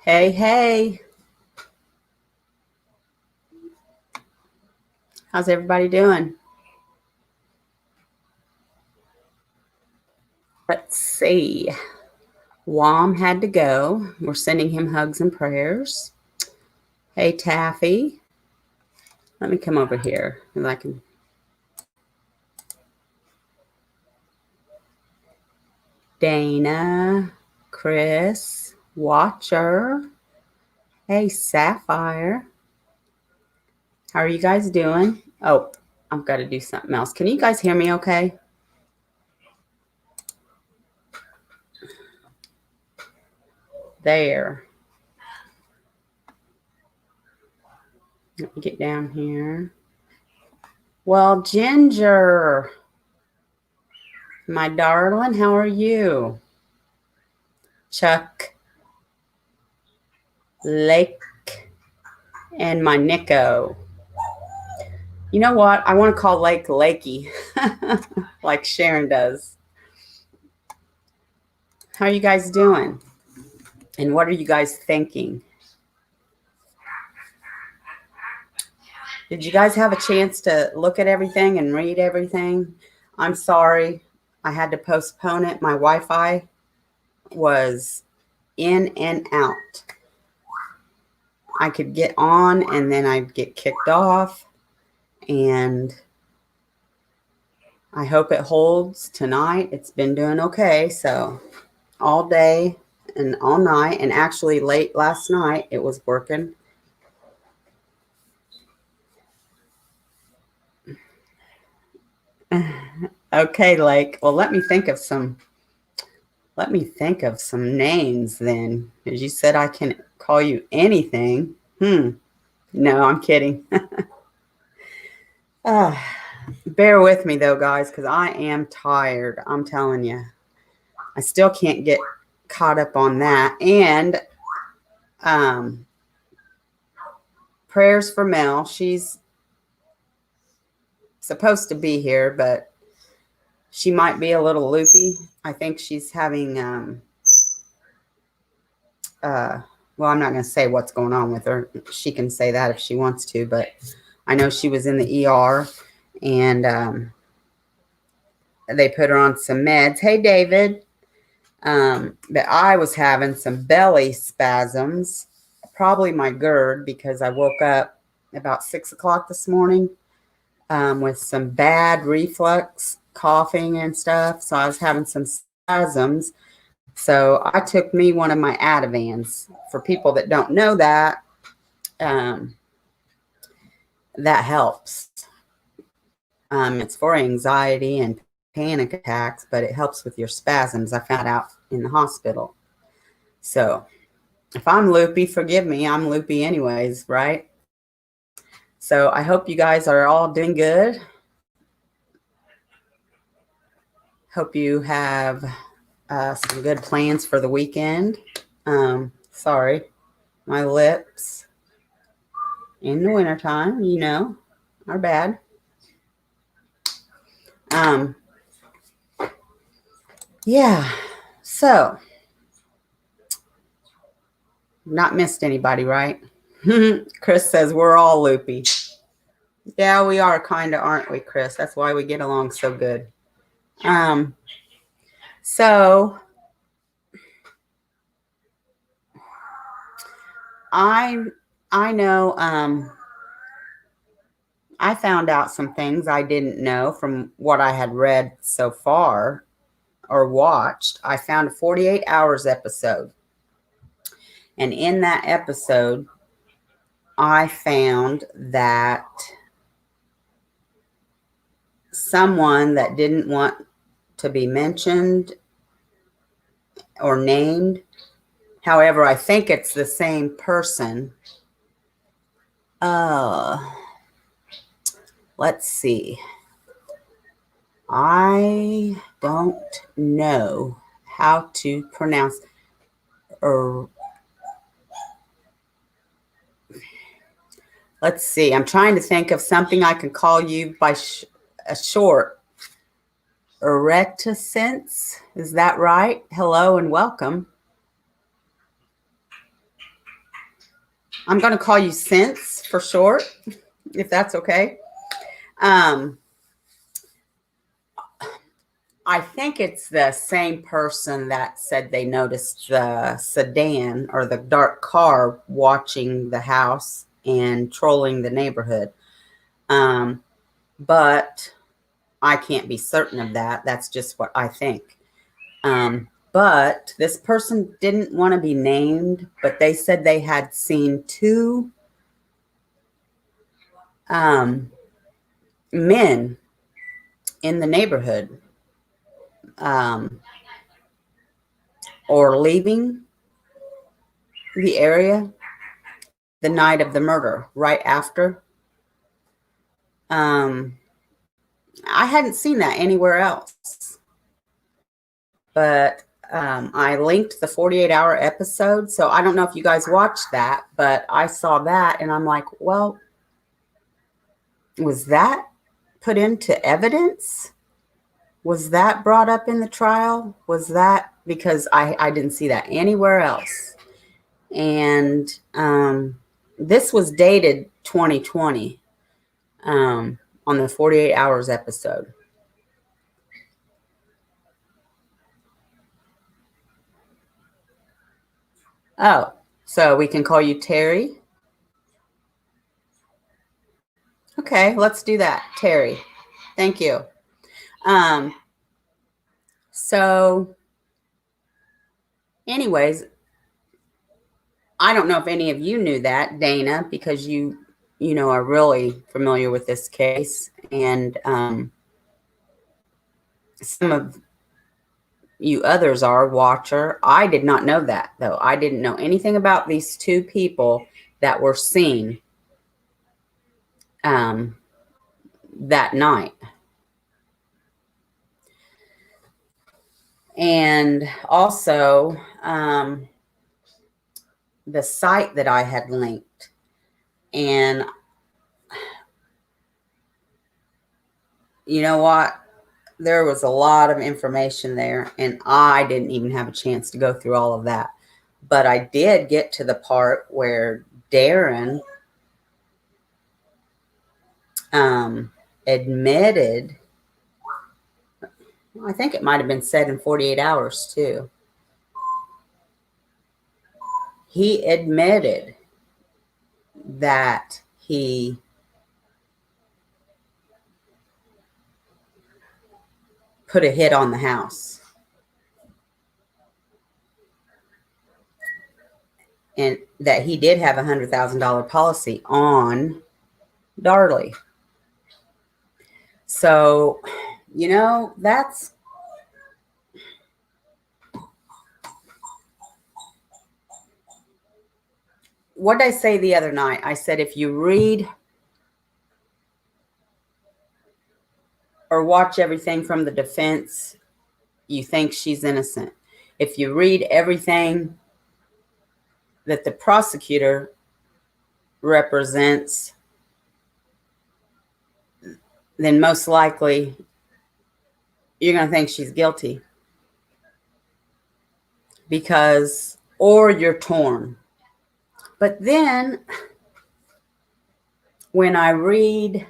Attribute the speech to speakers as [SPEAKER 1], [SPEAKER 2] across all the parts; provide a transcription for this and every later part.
[SPEAKER 1] Hey, hey. How's everybody doing? Let's see. Wom had to go. We're sending him hugs and prayers. Hey, Taffy. Let me come over here and I can. Dana, Chris, Watcher. Hey, Sapphire. How are you guys doing? Oh, I've got to do something else. Can you guys hear me okay? There. Let me get down here. Well, Ginger, my darling, how are you? Chuck, Lake, and my Nico. You know what? I want to call Lake Lakey, like Sharon does. How are you guys doing? And what are you guys thinking? Did you guys have a chance to look at everything and read everything? I'm sorry. I had to postpone it. My Wi-Fi was in and out. I could get on and then I'd get kicked off. And I hope it holds tonight. It's been doing okay. So all day and all night, and actually late last night, it was working. Okay, Lake. Well, let me think of some names then, because you said I can call you anything. No, I'm kidding. Bear with me though, guys, because I am tired. I'm telling you. I still can't get caught up on that. And prayers for Mel. She's supposed to be here, but she might be a little loopy. I think she's having well, I'm not going to say what's going on with her. She can say that if she wants to, but I know she was in the ER and they put her on some meds. Hey, David. But I was having some belly spasms, probably my GERD, because I woke up about 6 o'clock this morning with some bad reflux, coughing and stuff. So I was having some spasms. So I took me one of my Ativans. For people that don't know that, that helps. It's for anxiety and panic attacks, but it helps with your spasms. I found out in the hospital. So if I'm loopy, forgive me. I'm loopy anyways, right? So I hope you guys are all doing good. Hope you have some good plans for the weekend. Sorry, my lips in the wintertime, are bad. Yeah, so not missed anybody, right? Chris says we're all loopy. Yeah, we are kind of, aren't we, Chris? That's why we get along so good. So I know I found out some things I didn't know from what I had read so far or watched. I found a 48 hours episode. And in that episode, I found that someone that didn't want to be mentioned or named, however, I think it's the same person. Let's see. I don't know how to pronounce let's see. I'm trying to think of something I can call you by a short. Erectescence. Is that right? Hello and welcome. I'm going to call you Sense for short, if that's okay. I think it's the same person that said they noticed the sedan or the dark car watching the house and trolling the neighborhood. But I can't be certain of that. That's just what I think. But this person didn't want to be named, but they said they had seen two men in the neighborhood or leaving the area the night of the murder, right after. I hadn't seen that anywhere else, but I linked the 48-hour episode. So I don't know if you guys watched that, but I saw that and I'm like, well, was that put into evidence? Was that brought up in the trial? Was that, because I didn't see that anywhere else. And this was dated 2020 on the 48 Hours episode. Oh, so we can call you Terry? Okay, let's do that. Terry. Thank you. So anyways, I don't know if any of you knew that, Dana, because you are really familiar with this case. And some of you others are watcher. I did not know that, though. I didn't know anything about these two people that were seen that night. And also, the site that I had linked. And you know what? There was a lot of information there, and I didn't even have a chance to go through all of that. But I did get to the part where Darren admitted, I think it might have been said in 48 Hours too. He admitted that he put a hit on the house. And that he did have a $100,000 policy on Darlie. So, that's what did I say the other night? I said, if you read or watch everything from the defense, you think she's innocent. If you read everything that the prosecutor represents, then most likely you're going to think she's guilty. Or you're torn. But then when I read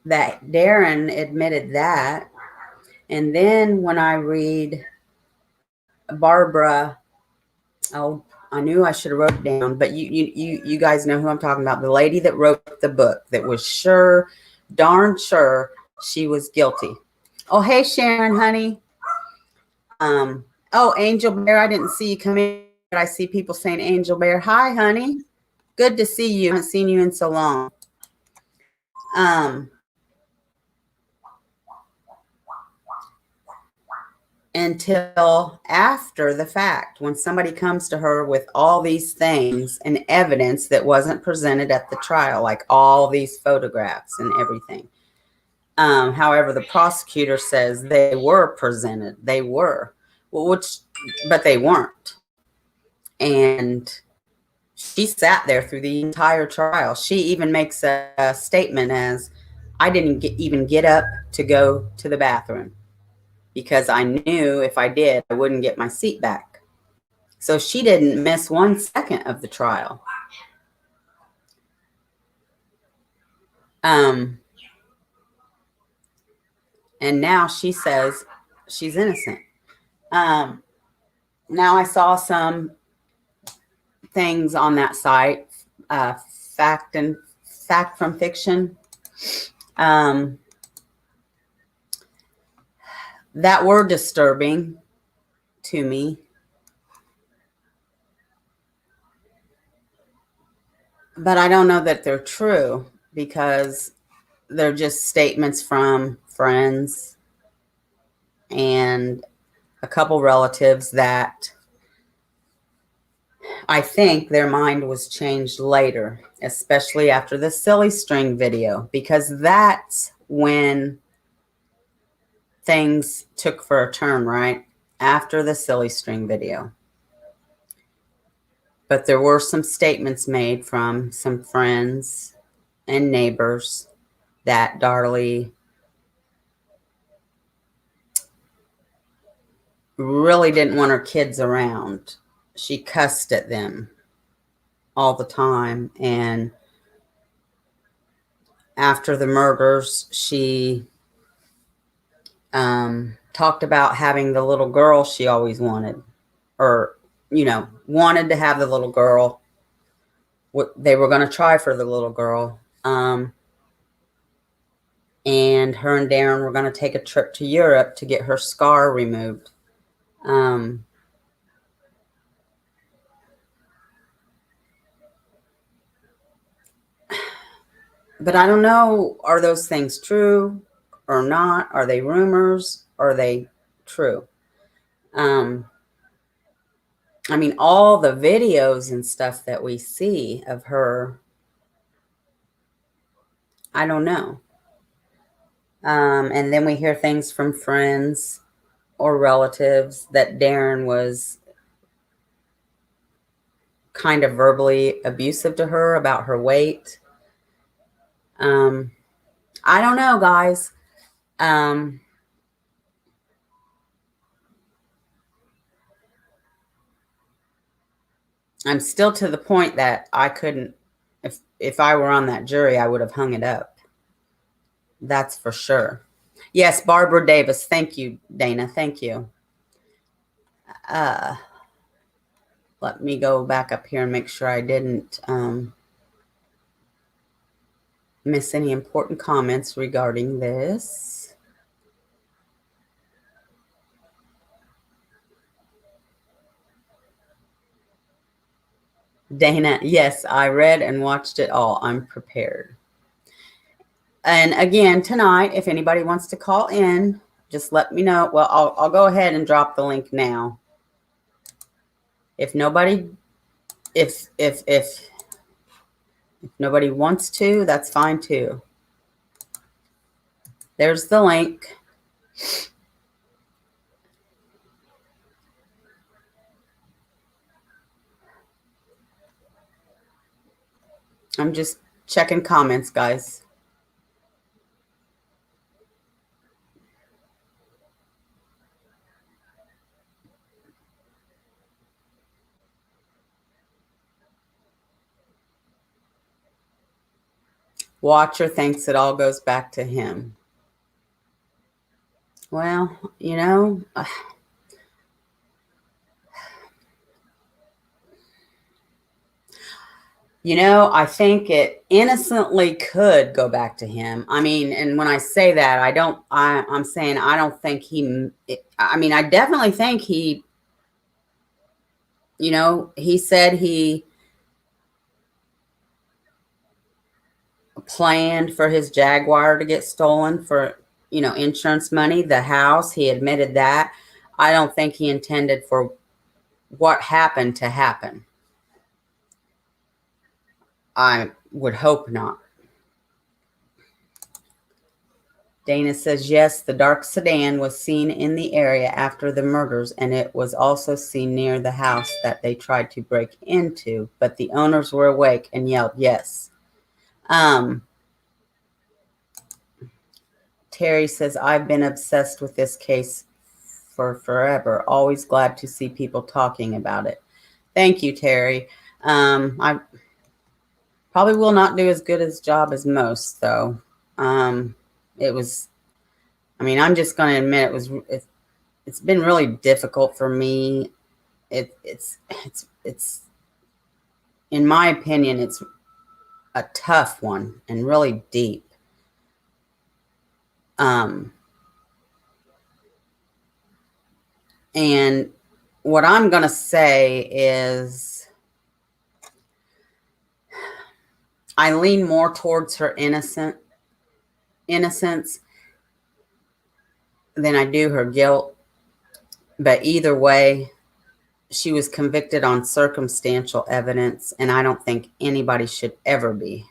[SPEAKER 1] that Darren admitted that, and then when I read Barbara, I knew I should have wrote it down, but you guys know who I'm talking about. The lady that wrote the book that was darn sure she was guilty. Oh, hey, Sharon, honey. Angel Bear, I didn't see you come in, but I see people saying Angel Bear. Hi, honey. Good to see you. I haven't seen you in so long. Until after the fact, when somebody comes to her with all these things and evidence that wasn't presented at the trial, like all these photographs and everything. However, the prosecutor says they were presented. They were. But they weren't. And she sat there through the entire trial. She even makes a statement as, I didn't even get up to go to the bathroom. because I knew if I did, I wouldn't get my seat back. So she didn't miss 1 second of the trial. And now she says she's innocent. Now I saw some things on that site, fact from fiction, that were disturbing to me. But I don't know that they're true, because they're just statements from friends and a couple relatives that I think their mind was changed later, especially after the silly string video, because that's when things took for a turn, right? After the silly string video. But there were some statements made from some friends and neighbors that Darlie really didn't want her kids around. She cussed at them all the time. And after the murders, she talked about having the little girl she always wanted, or, wanted to have the little girl. They were going to try for the little girl. And her and Darren were going to take a trip to Europe to get her scar removed. But I don't know, are those things true or not? Are they rumors? Or are they true? I mean, all the videos and stuff that we see of her, I don't know. And then we hear things from friends or relatives that Darren was kind of verbally abusive to her about her weight. I don't know, guys. I'm still to the point that I couldn't, if I were on that jury, I would have hung it up. That's for sure. Yes, Barbara Davis. Thank you, Dana. Thank you. Let me go back up here and make sure I didn't miss any important comments regarding this. Dana, yes, I read and watched it all. I'm prepared. And again, tonight, if anybody wants to call in, just let me know. Well, I'll go ahead and drop the link now. If nobody, if nobody wants to, that's fine too. There's the link. I'm just checking comments, guys. Watcher thinks it all goes back to him. Well, I think it innocently could go back to him. I mean, and when I say that, I'm saying I don't think I definitely think he said he planned for his Jaguar to get stolen for, insurance money, the house. He admitted that. I don't think he intended for what happened to happen. I would hope not. Dana says, yes, the dark sedan was seen in the area after the murders, and it was also seen near the house that they tried to break into, but the owners were awake and yelled, yes. Terry says, I've been obsessed with this case for forever. Always glad to see people talking about it. Thank you, Terry. I probably will not do as good a job as most, though. It was, I mean, I'm just going to admit it's been really difficult for me. It's, in my opinion, it's a tough one and really deep. And what I'm going to say is I lean more towards her innocence than I do her guilt. But either way, she was convicted on circumstantial evidence, and I don't think anybody should ever be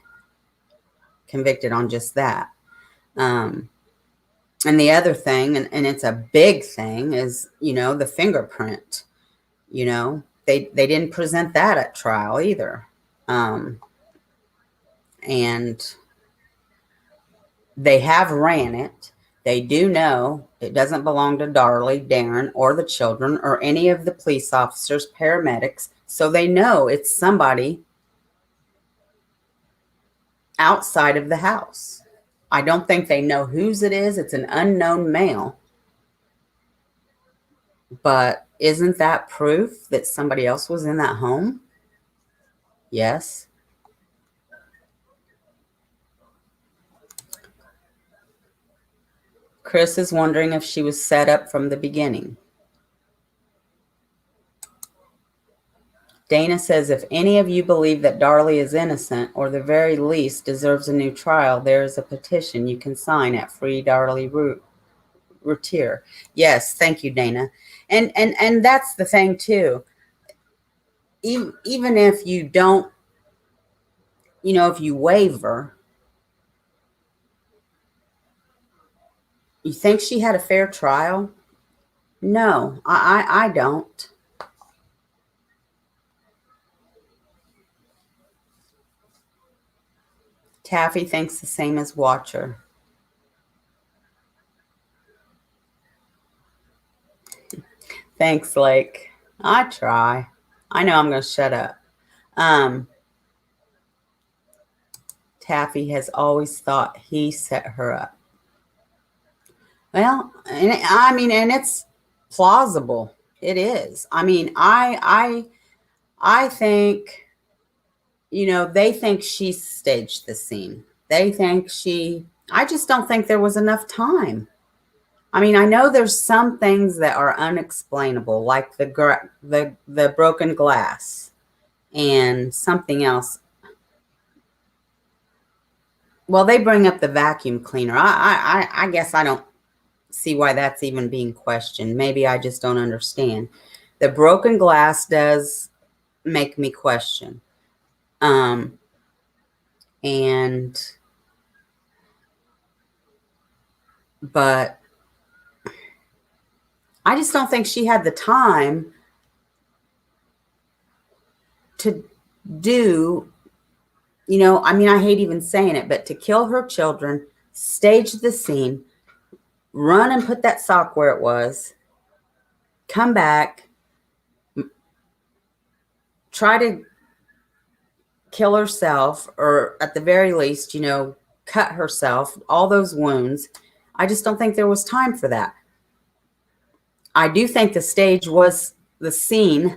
[SPEAKER 1] convicted on just that. And the other thing, and it's a big thing, is, the fingerprint. They didn't present that at trial either. And they have ran it. They do know it doesn't belong to Darlie, Darren, or the children, or any of the police officers, paramedics. So they know it's somebody outside of the house. I don't think they know whose it is. It's an unknown male. But isn't that proof that somebody else was in that home? Yes. Chris is wondering if she was set up from the beginning. Dana says, if any of you believe that Darlie is innocent, or the very least deserves a new trial, there is a petition you can sign at Free Darlie Routier. Yes, thank you, Dana. And that's the thing too. Even if you don't, if you waver, you think she had a fair trial? No, I don't. Taffy thinks the same as Watcher. Thanks, Lake. I try. I know I'm going to shut up. Taffy has always thought he set her up. Well, and it's plausible. It is. I mean, I think, they think she staged the scene. They think I just don't think there was enough time. I mean, I know there's some things that are unexplainable, like the broken glass and something else. Well, they bring up the vacuum cleaner. I guess I don't see why that's even being questioned. Maybe I just don't understand. The broken glass does make me question. But I just don't think she had the time to do, I hate even saying it, but to kill her children, stage the scene, run and put that sock where it was, come back, try to kill herself, or at the very least, cut herself, all those wounds. I just don't think there was time for that. I do think the scene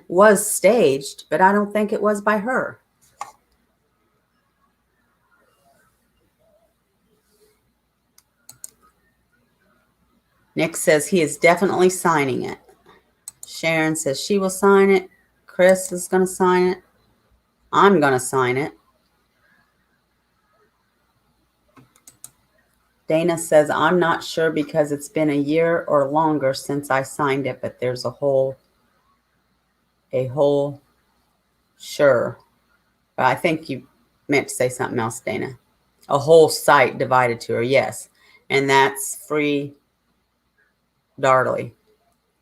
[SPEAKER 1] was staged, but I don't think it was by her. Nick says he is definitely signing it. Sharon says she will sign it. Chris is going to sign it. I'm going to sign it. Dana says, I'm not sure because it's been a year or longer since I signed it, but there's a whole, sure. But I think you meant to say something else, Dana. A whole site devoted to her, yes. And that's Free Darlie,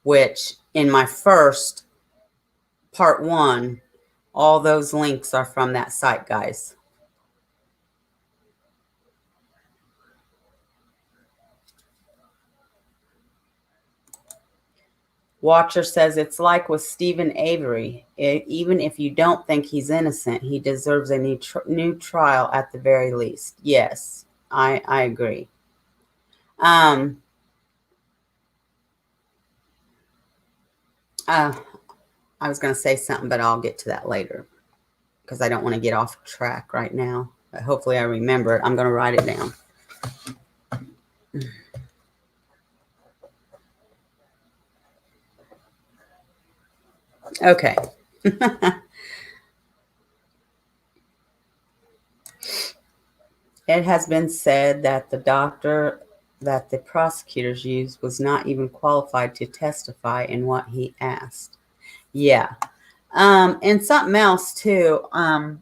[SPEAKER 1] which in my first part 1, all those links are from that site, guys. Watcher says it's like with Stephen Avery. Even if you don't think he's innocent, he deserves a new trial at the very least. Yes, I agree. I was going to say something, but I'll get to that later because I don't want to get off track right now. But hopefully I remember it. I'm going to write it down. Okay. It has been said that the doctor that the prosecutors used was not even qualified to testify in what he asked. Yeah. And something else too. I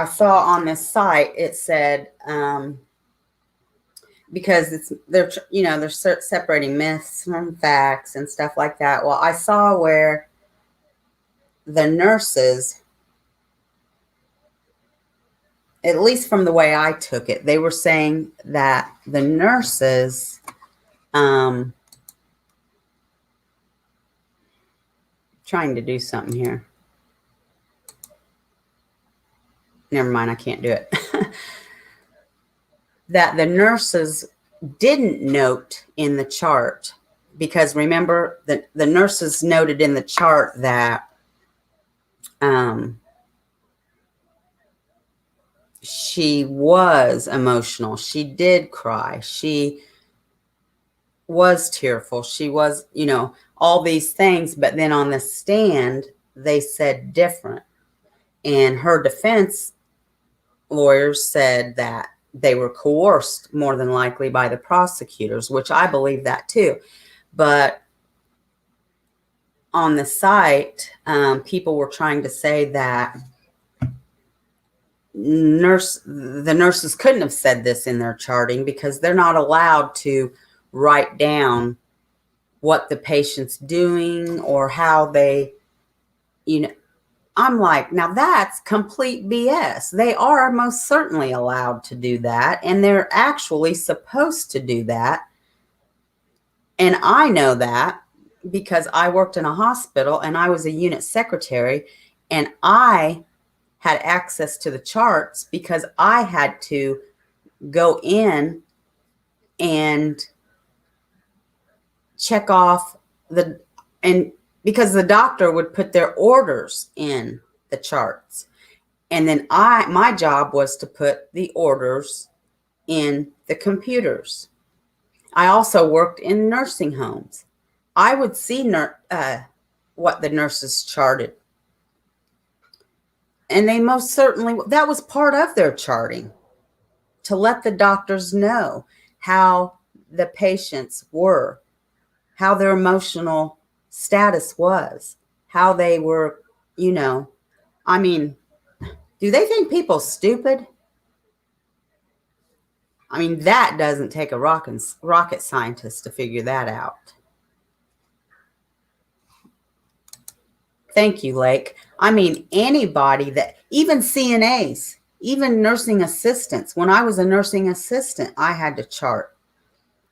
[SPEAKER 1] saw on this site, it said, because they're separating myths from facts and stuff like that. Well, I saw where the nurses, at least from the way I took it, they were saying that the nurses, trying to do something here. Never mind, I can't do it. That the nurses didn't note in the chart, because remember that the nurses noted in the chart that she was emotional. She did cry. She was tearful. She was, all these things. But then on the stand, they said different. And her defense lawyers said that they were coerced more than likely by the prosecutors, which I believe that too. But on the site, people were trying to say that the nurses couldn't have said this in their charting because they're not allowed to write down what the patient's doing or how they, I'm like, now that's complete BS. They are most certainly allowed to do that, and they're actually supposed to do that. And I know that because I worked in a hospital and I was a unit secretary, and I had access to the charts because I had to go in and check off because the doctor would put their orders in the charts. And then my job was to put the orders in the computers. I also worked in nursing homes. I would see what the nurses charted. And they most certainly, that was part of their charting, to let the doctors know how the patients were, how their emotional status was, how they were, I mean, do they think people stupid? I mean, that doesn't take a rocket scientist to figure that out. Thank you, Lake. I mean, anybody that, even CNAs, even nursing assistants. When I was a nursing assistant, I had to chart,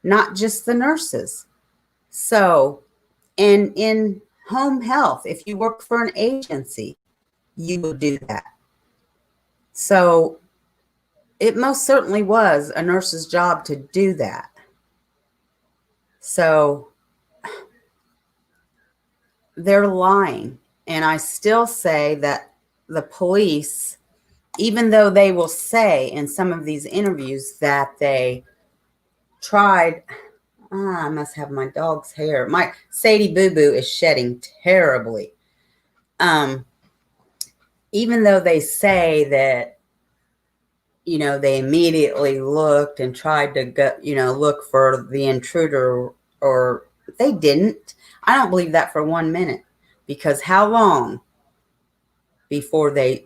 [SPEAKER 1] not just the nurses. So, and in home health, if you work for an agency, you would do that. So it most certainly was a nurse's job to do that. So they're lying. And I still say that the police, even though they will say in some of these interviews that they tried, I must have my dog's hair. My Sadie Boo Boo is shedding terribly. Even though they say that, they immediately looked and tried to go, look for the intruder, or they didn't. I don't believe that for 1 minute, because how long before they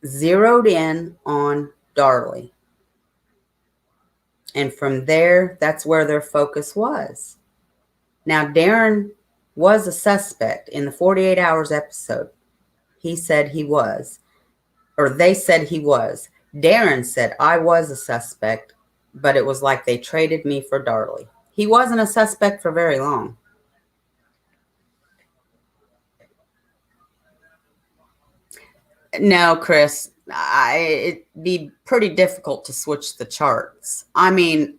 [SPEAKER 1] zeroed in on Darlie? And from there, that's where their focus was. Now, Darren was a suspect in the 48 Hours episode. He said he was, or they said he was. Darren said, I was a suspect, but it was like they traded me for Darlie. He wasn't a suspect for very long. No, Chris, it'd be pretty difficult to switch the charts. I mean,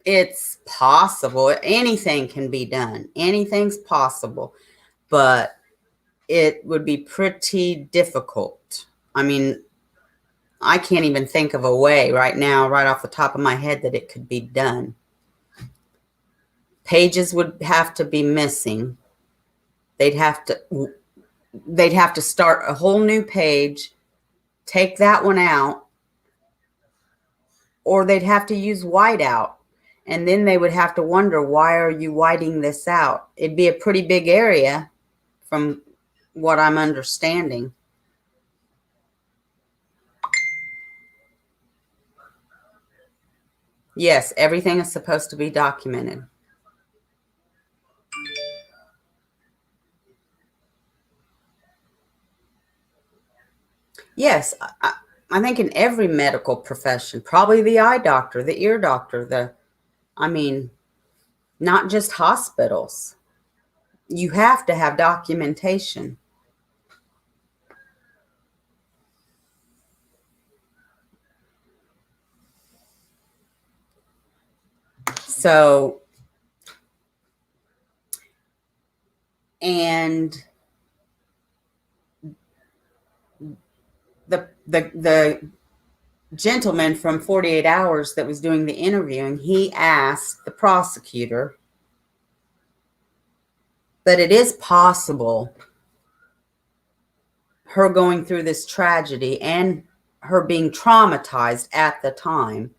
[SPEAKER 1] it's possible. Anything can be done. Anything's possible, but it would be pretty difficult. I mean, I can't even think of a way right now, right off the top of my head, that it could be done. Pages would have to be missing. They'd have to start a whole new page, take that one out, or they'd have to use whiteout. And then they would have to wonder, why are you whiting this out? It'd be a pretty big area from what I'm understanding. Yes, everything is supposed to be documented. Yes, I think in every medical profession, probably the eye doctor, the ear doctor, I mean, not just hospitals. You have to have documentation. So, and the gentleman from 48 Hours that was doing the interviewing, he asked the prosecutor that it is possible, her going through this tragedy and her being traumatized at the time,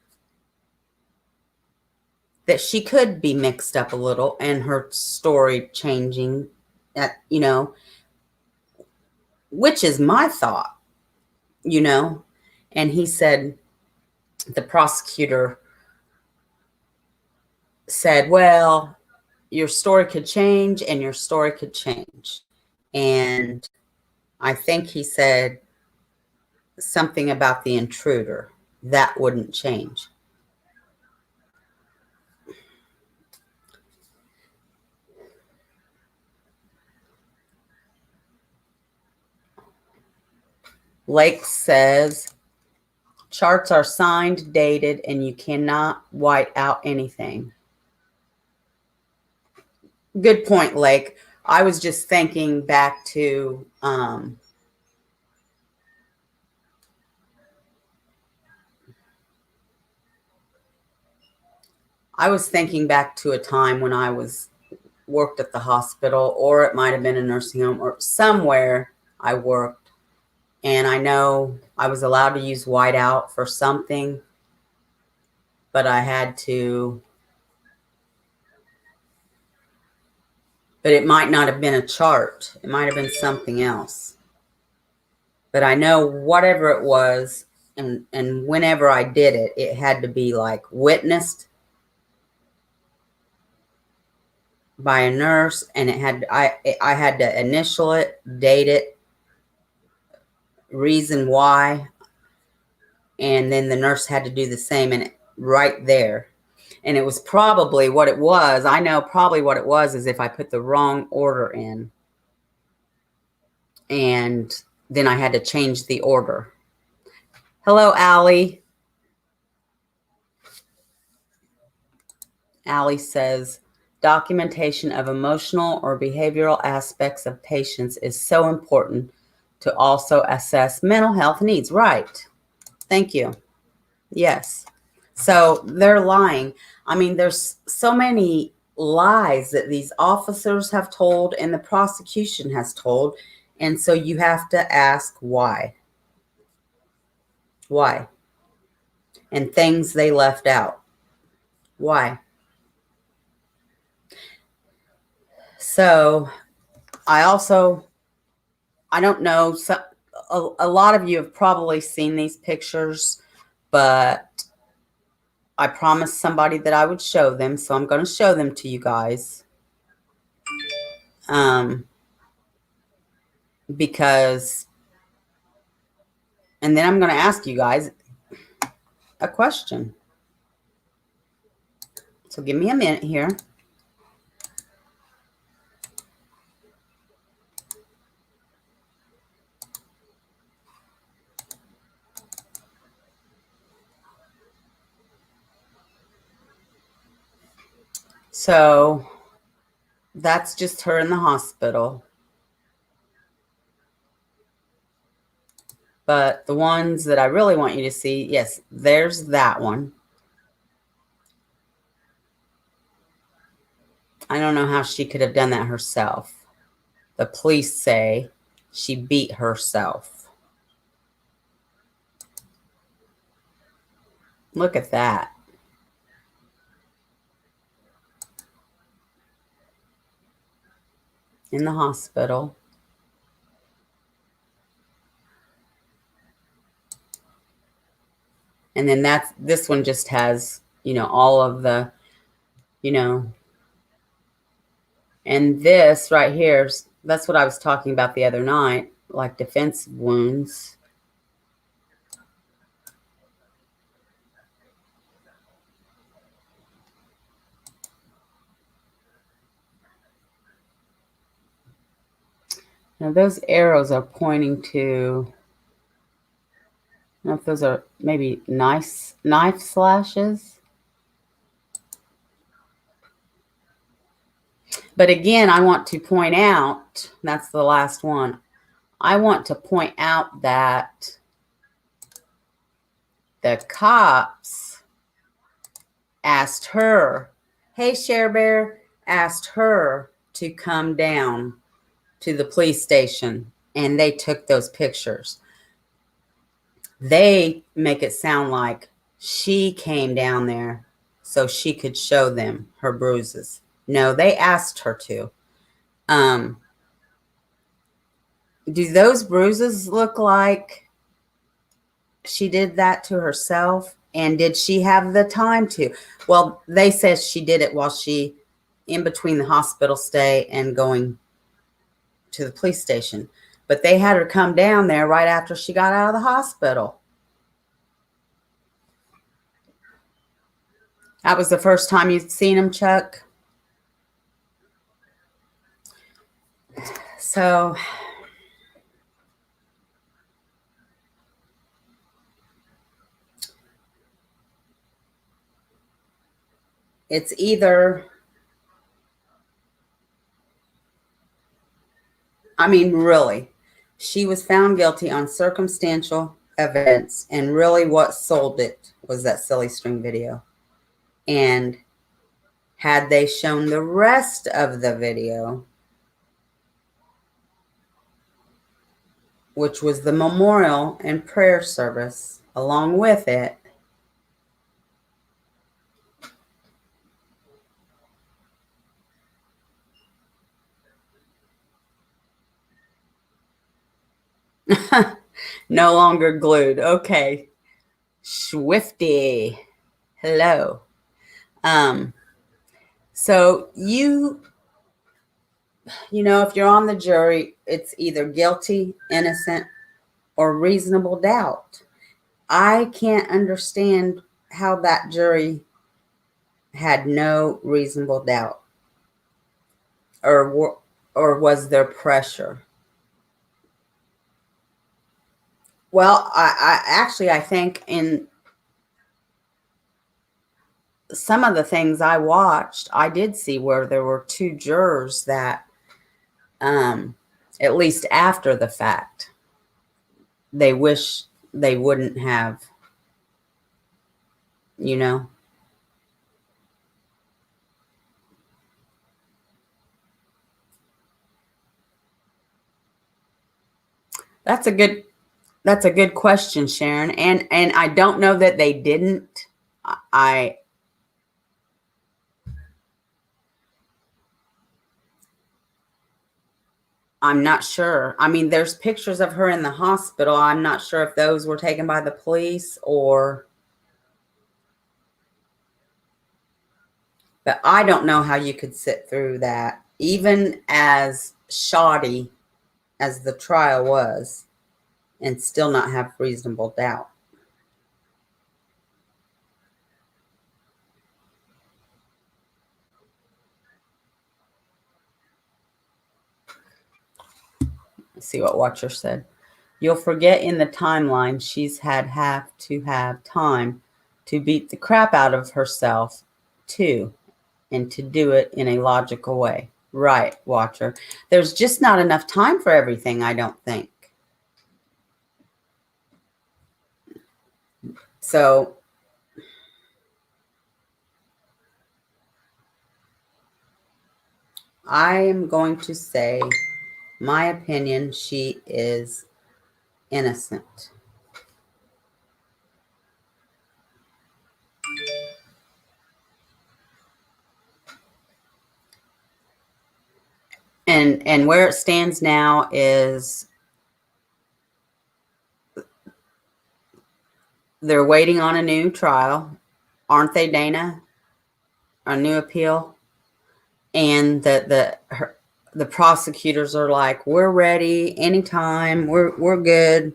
[SPEAKER 1] that she could be mixed up a little and her story changing, which is my thought, and he said, the prosecutor said, well, your story could change and your story could change. And I think he said something about the intruder. That wouldn't change. Lake says, charts are signed, dated, and you cannot white out anything. Good point, Lake. I was just thinking back to a time when I worked at the hospital, or it might have been a nursing home, or somewhere I worked. And I know I was allowed to use whiteout for something, but but it might not have been a chart. It might have been something else. But I know whatever it was, and whenever I did it, it had to be like witnessed by a nurse, and I had to initial it, date it, reason why, and then the nurse had to do the same, and right there. And it was probably what it was. I know probably what it was is if I put the wrong order in, and then I had to change the order. Hello, Allie. Allie says, documentation of emotional or behavioral aspects of patients is so important to also assess mental health needs. Right. Thank you. Yes. So they're lying. I mean, there's so many lies that these officers have told and the prosecution has told. And so you have to ask why. Why? And things they left out. Why? So I don't know. A lot of you have probably seen these pictures, but I promised somebody that I would show them. So I'm going to show them to you guys. Because, and then I'm going to ask you guys a question. So give me a minute here. So that's just her in the hospital. But the ones that I really want you to see, yes, there's that one. I don't know how she could have done that herself. The police say she beat herself. Look at that. In the hospital. And then this one just has, all of the, and this right here, that's what I was talking about the other night, like defensive wounds. Now those arrows are pointing to, I don't know if those are maybe knife slashes. But again, I want to point out, that's the last one. I want to point out that the cops asked her, hey, Share Bear, asked her to come down to the police station, and they took those pictures. They make it sound like she came down there so she could show them her bruises. No, they asked her to. Do those bruises look like she did that to herself? And did she have the time to? Well, they said she did it while she, in between the hospital stay and going to the police station. But they had her come down there right after she got out of the hospital. That was the first time you'd seen him, Chuck? So it's either, really, she was found guilty on circumstantial evidence, and really what sold it was that silly string video. And had they shown the rest of the video, which was the memorial and prayer service along with it, no longer glued. Okay. Swifty. Hello. So if you're on the jury, it's either guilty, innocent, or reasonable doubt. I can't understand how that jury had no reasonable doubt, or was there pressure? Well, I think in some of the things I watched, I did see where there were two jurors that, at least after the fact, they wish they wouldn't have, That's a good question, Sharon. And I don't know that they didn't. I'm not sure. There's pictures of her in the hospital. I'm not sure if those were taken by the police but I don't know how you could sit through that, even as shoddy as the trial was, and still not have reasonable doubt. Let's see what Watcher said. You'll forget in the timeline she's have to have time to beat the crap out of herself, too, and to do it in a logical way. Right, Watcher. There's just not enough time for everything, I don't think. So I am going to say, my opinion, she is innocent. And where it stands now is they're waiting on a new trial, aren't they, Dana? A new appeal, and the prosecutors are like, we're ready anytime, we're good.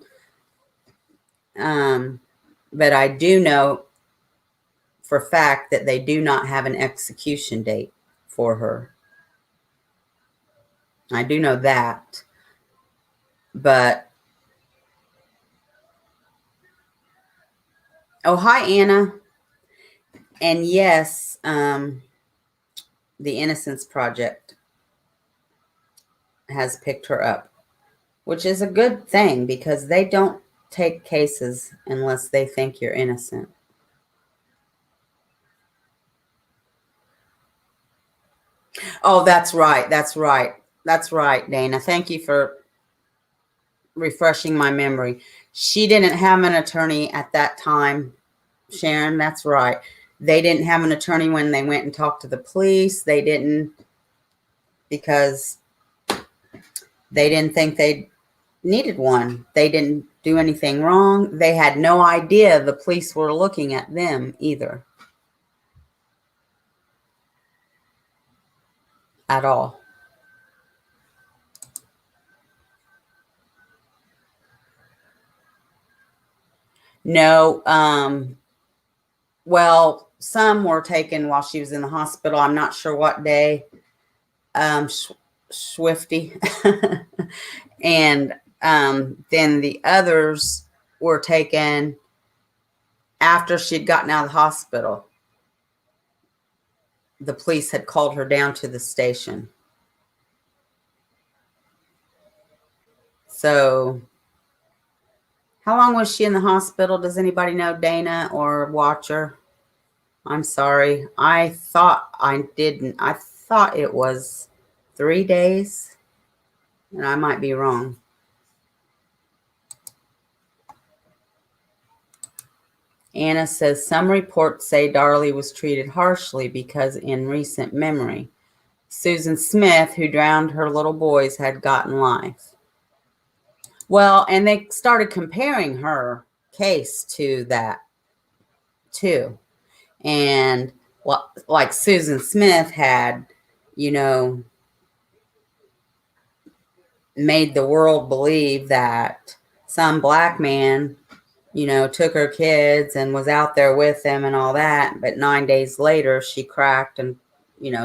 [SPEAKER 1] But I do know for a fact that they do not have an execution date for her. I do know that, but oh, hi, Anna. And yes, the Innocence Project has picked her up, which is a good thing because they don't take cases unless they think you're innocent. Oh, that's right. That's right. That's right, Dana. Thank you for refreshing my memory. She didn't have an attorney at that time, Sharon. That's right. They didn't have an attorney when they went and talked to the police. They didn't, because they didn't think they needed one. They didn't do anything wrong. They had no idea the police were looking at them either. At all. No, well, some were taken while she was in the hospital. I'm not sure what day. Swifty. And then the others were taken after she'd gotten out of the hospital. The police had called her down to the station. So how long was she in the hospital? Does anybody know, Dana or Watcher? I'm sorry. I thought it was 3 days, and I might be wrong. Anna says some reports say Darlie was treated harshly because in recent memory, Susan Smith, who drowned her little boys, had gotten life. Well, and they started comparing her case to that too. And like Susan Smith had, made the world believe that some black man, took her kids and was out there with them and all that. But 9 days later, she cracked and,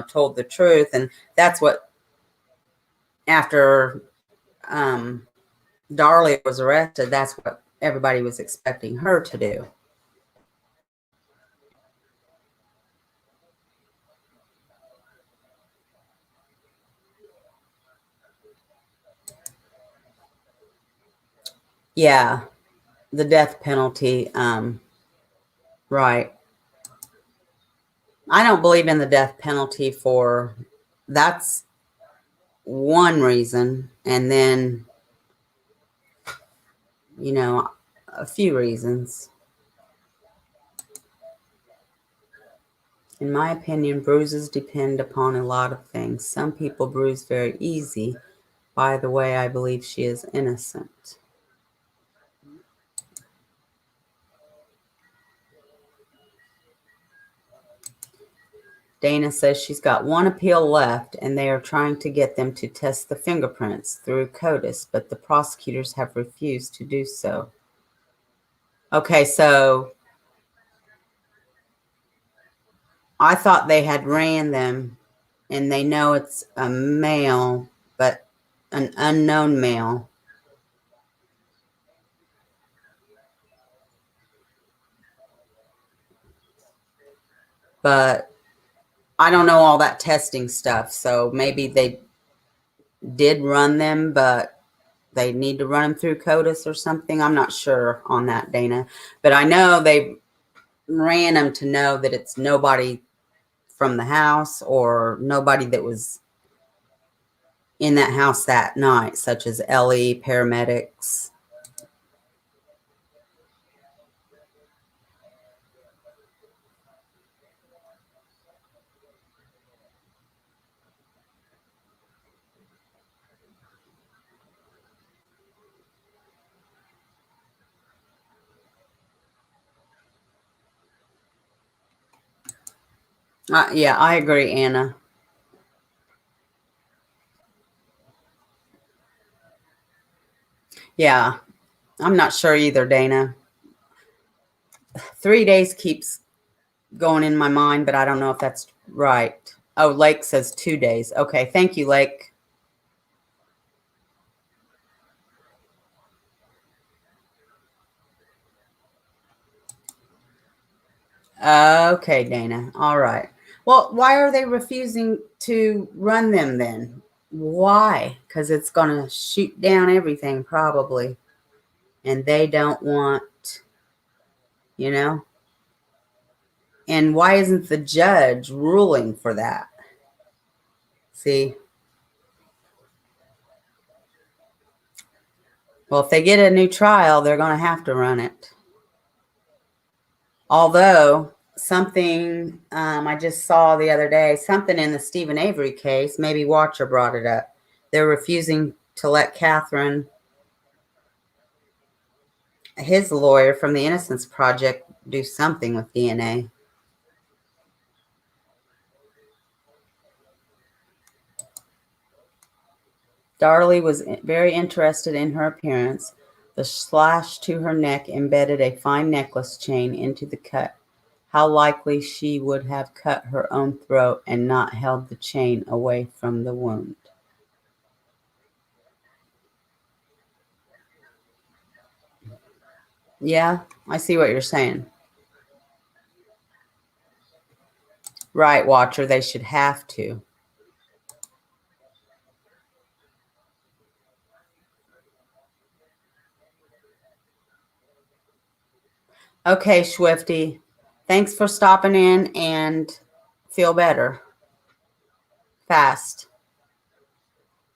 [SPEAKER 1] told the truth. And that's what, after Darlie was arrested, that's what everybody was expecting her to do. Yeah, the death penalty. Right. I don't believe in the death penalty that's one reason. And then, a few reasons. In my opinion, bruises depend upon a lot of things. Some people bruise very easy. By the way, I believe she is innocent. Dana says she's got one appeal left, and they are trying to get them to test the fingerprints through CODIS, but the prosecutors have refused to do so. Okay, so I thought they had ran them, and they know it's a male, but an unknown male. But I don't know all that testing stuff, so maybe they did run them, but they need to run them through CODIS or something. I'm not sure on that, Dana. But I know they ran them to know that it's nobody from the house or nobody that was in that house that night, such as Ellie, paramedics. Yeah, I agree, Anna. Yeah, I'm not sure either, Dana. 3 days keeps going in my mind, but I don't know if that's right. Oh, Lake says 2 days. Okay, thank you, Lake. Okay, Dana. All right. Well, why are they refusing to run them then? Why? Because it's going to shoot down everything, probably. And they don't want, you know? And why isn't the judge ruling for that? See? Well, if they get a new trial, they're going to have to run it. Although, something I just saw the other day, something in the Stephen Avery case, maybe Watcher brought it up. They're refusing to let Catherine, his lawyer from the Innocence Project, do something with DNA. Darlie was very interested in her appearance. The slash to her neck embedded a fine necklace chain into the cut. How likely she would have cut her own throat and not held the chain away from the wound. Yeah, I see what you're saying. Right, Watcher, they should have to. Okay, Swifty. Thanks for stopping in and feel better. Fast.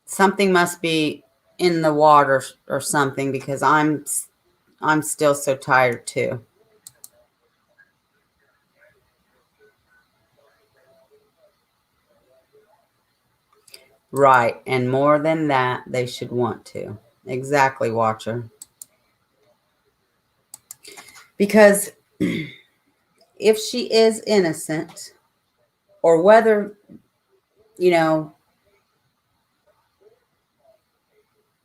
[SPEAKER 1] Something must be in the water or something because I'm still so tired too. Right, and more than that, they should want to. Exactly, Watcher. Because if she is innocent, or whether, you know,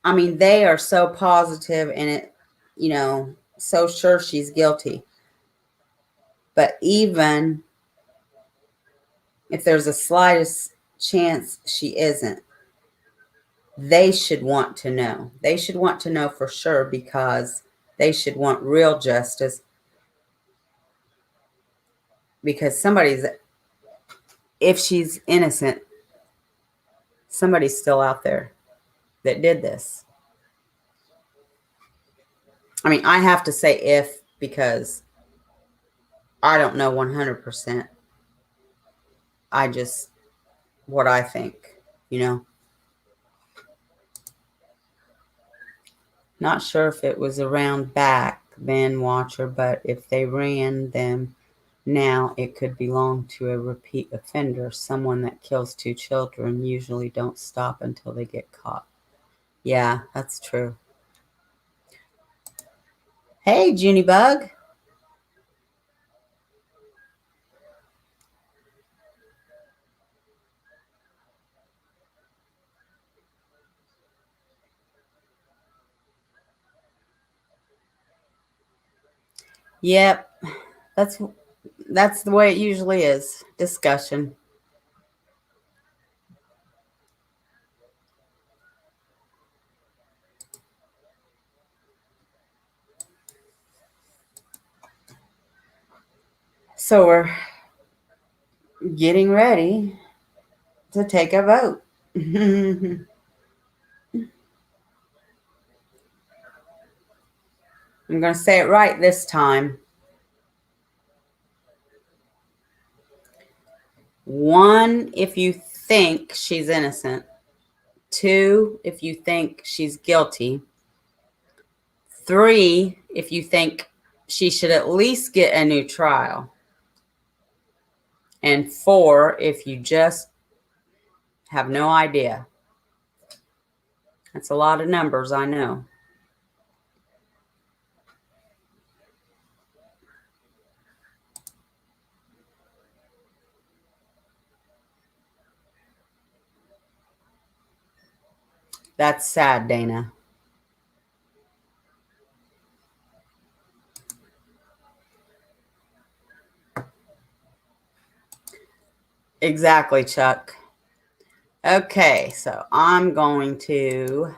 [SPEAKER 1] I mean, they are so positive and so sure she's guilty. But even if there's a slightest chance she isn't, they should want to know. They should want to know for sure because they should want real justice because if she's innocent, somebody's still out there that did this. I mean, I have to say if because I don't know 100%. I just, what I think, you know. Not sure if it was around back then, Watcher, but if they ran them now, it could belong to a repeat offender. Someone that kills two children usually don't stop until they get caught. Yeah, that's true. Hey, Junebug. Yep, that's that's the way it usually is. Discussion. So we're getting ready to take a vote. I'm going to say it right this time. 1, if you think she's innocent. 2, if you think she's guilty. 3, if you think she should at least get a new trial. And 4, if you just have no idea. That's a lot of numbers, I know. That's sad, Dana. Exactly, Chuck. Okay, so I'm going to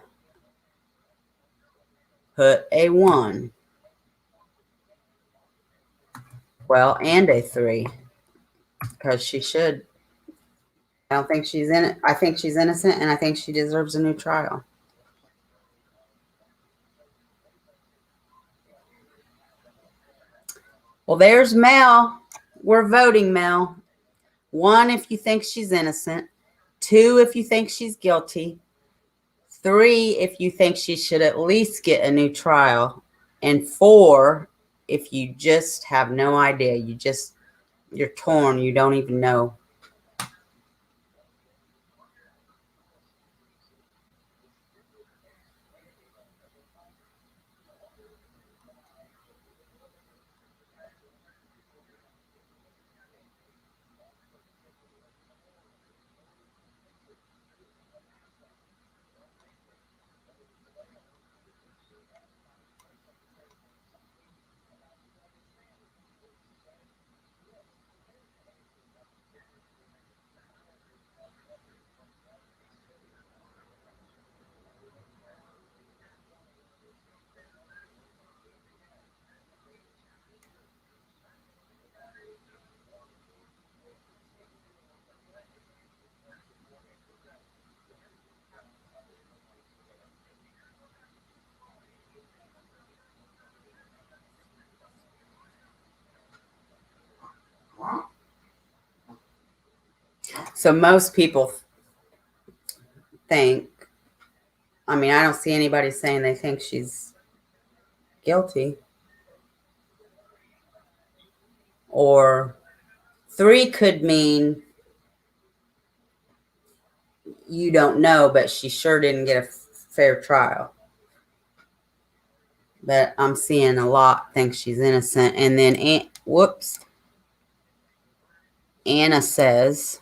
[SPEAKER 1] put a 1. Well, and a 3. Because she should. I don't think she's in it. I think she's innocent, and I think she deserves a new trial. Well, there's Mel. We're voting, Mel. 1, if you think she's innocent. 2, if you think she's guilty. 3, if you think she should at least get a new trial. And 4, if you just have no idea. You're torn. You don't even know. So most people think, I mean, I don't see anybody saying they think she's guilty. Or 3 could mean you don't know, but she sure didn't get a fair trial. But I'm seeing a lot think she's innocent. And then, Anna says,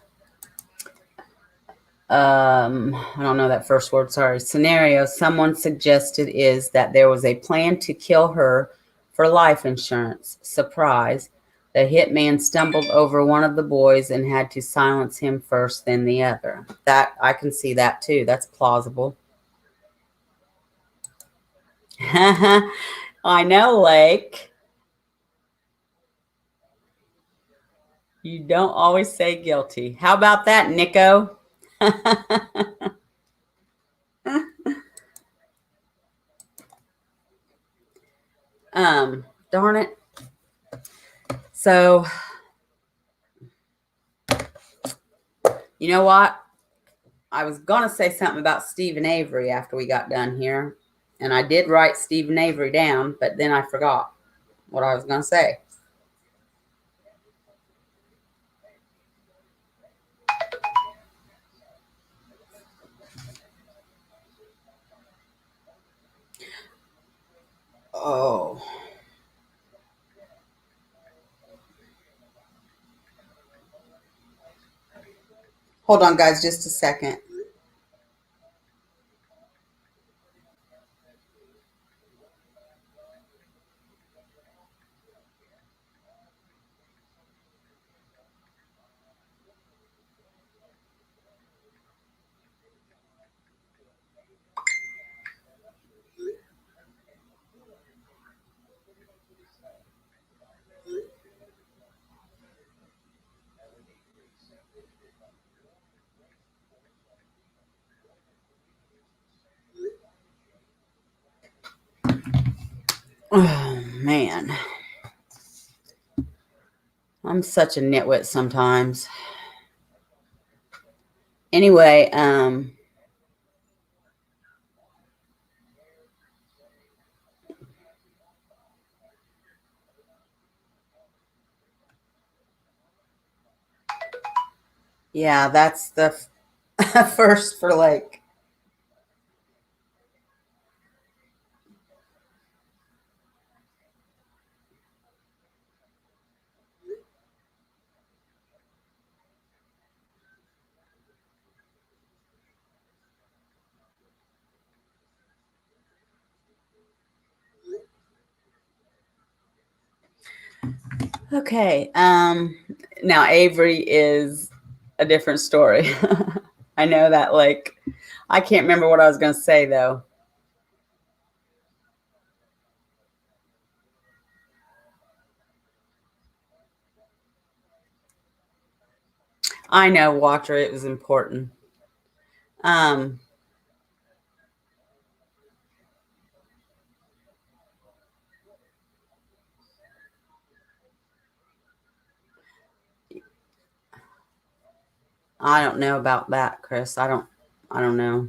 [SPEAKER 1] I don't know that first word, sorry. Scenario someone suggested is that there was a plan to kill her for life insurance. Surprise. The hitman stumbled over one of the boys and had to silence him first, then the other. That I can see that too. That's plausible. I know, Lake. You don't always say guilty. How about that, Nico? Darn it. So, you know what? I was going to say something about Stephen Avery after we got done here. And I did write Stephen Avery down, but then I forgot what I was going to say. Oh. Hold on, guys, just a second. Oh, man. I'm such a nitwit sometimes. Anyway, yeah, that's the first for like, okay. Now Avery is a different story. I know that, like, I can't remember what I was going to say though. I know, Walter, it was important. Um, I don't know about that, Chris. I don't know.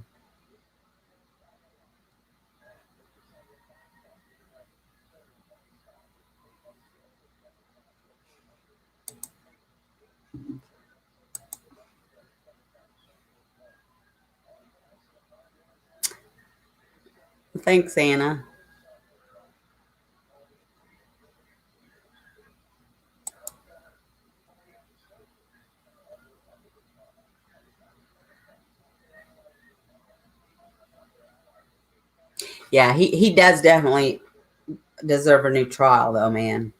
[SPEAKER 1] Thanks, Anna. Yeah, he does definitely deserve a new trial though, man.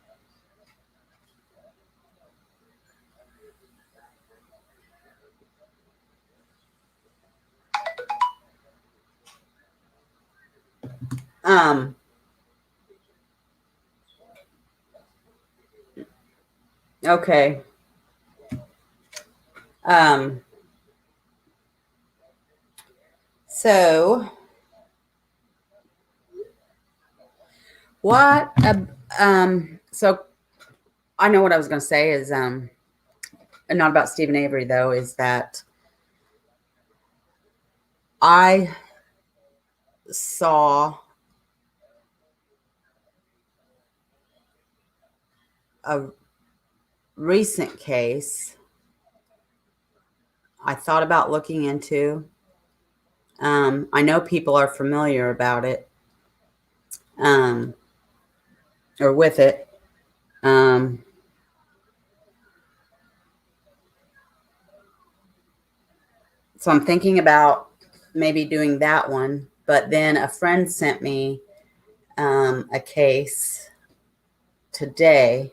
[SPEAKER 1] Um, okay. Um, so what so I know what I was going to say is and not about Stephen Avery though, is that I saw a recent case I thought about looking into. I know people are familiar about it, um, or with it. Um, so I'm thinking about maybe doing that one. But then a friend sent me a case today.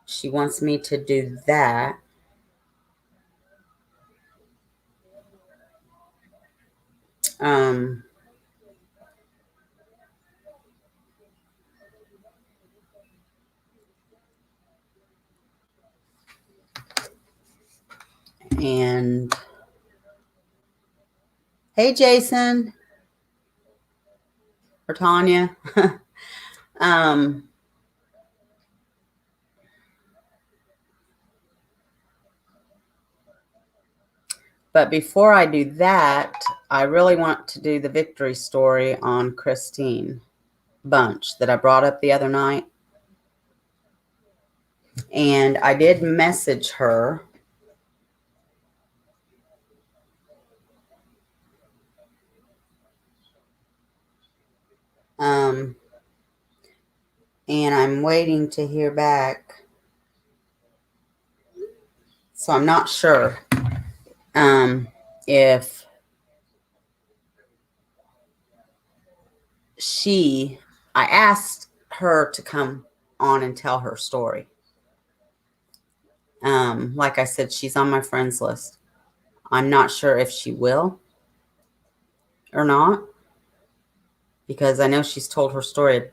[SPEAKER 1] She wants me to do that. Um, and hey, Jason or Tanya. um, but before I do that, I really want to do the victory story on Christine Bunch that I brought up the other night. And I did message her. Um, and I'm waiting to hear back. So I'm not sure if I asked her to come on and tell her story. Like I said, she's on my friends list. I'm not sure if she will or not, because I know she's told her story a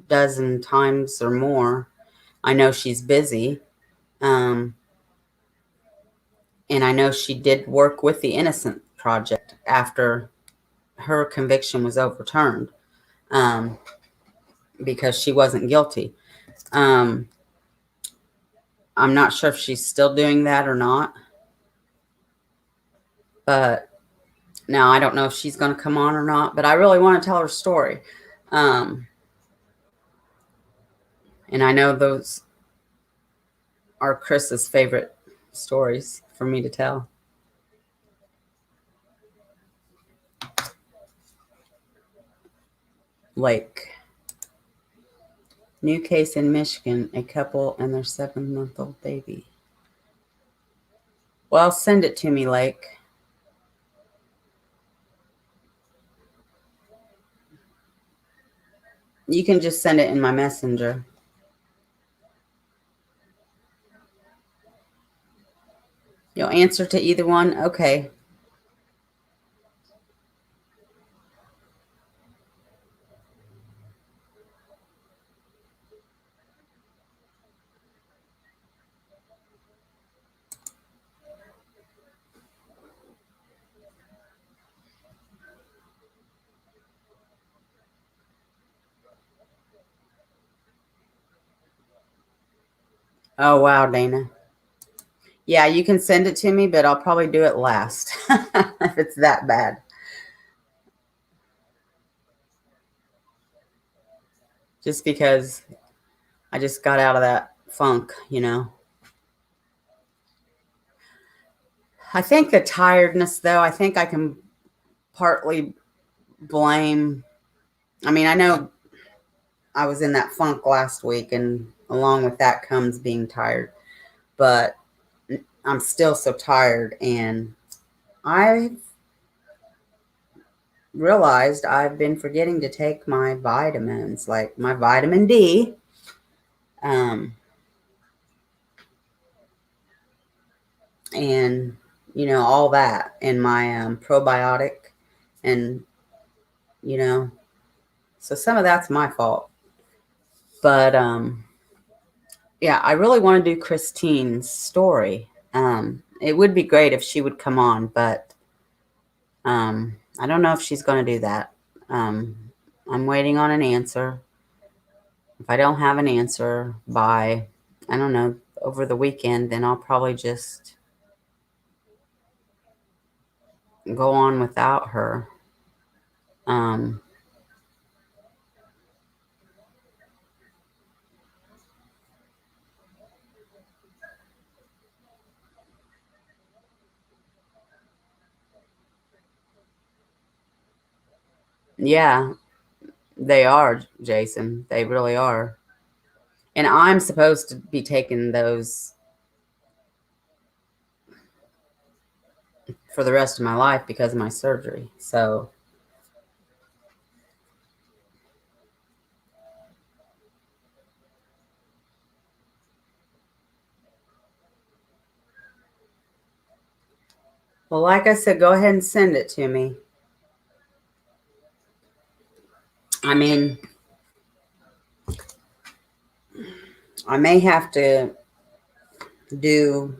[SPEAKER 1] dozen times or more. I know she's busy. And I know she did work with the Innocent Project after her conviction was overturned. Um, because she wasn't guilty. I'm not sure if she's still doing that or not. But now I don't know if she's going to come on or not. But I really want to tell her story. And I know those are Chris's favorite stories for me to tell. Lake. New case in Michigan, a couple and their 7-month-old baby. Well, send it to me, Lake. You can just send it in my messenger. You'll answer to either one? Okay. Oh, wow, Dana. Yeah, you can send it to me, but I'll probably do it last if it's that bad. Just because I just got out of that funk, you know. I think the tiredness, though, I think I can partly blame. I mean, I know I was in that funk last week, and along with that comes being tired. But I'm still so tired, and I've realized I've been forgetting to take my vitamins, like my vitamin D. And all that, and my probiotic, and so some of that's my fault. But yeah, I really want to do Christine's story. It would be great if she would come on, but I don't know if she's going to do that. I'm waiting on an answer. If I don't have an answer by, I don't know, over the weekend, then I'll probably just go on without her. Yeah, they are, Jason. They really are. And I'm supposed to be taking those for the rest of my life because of my surgery. So, well, like I said, go ahead and send it to me. I mean, I may have to do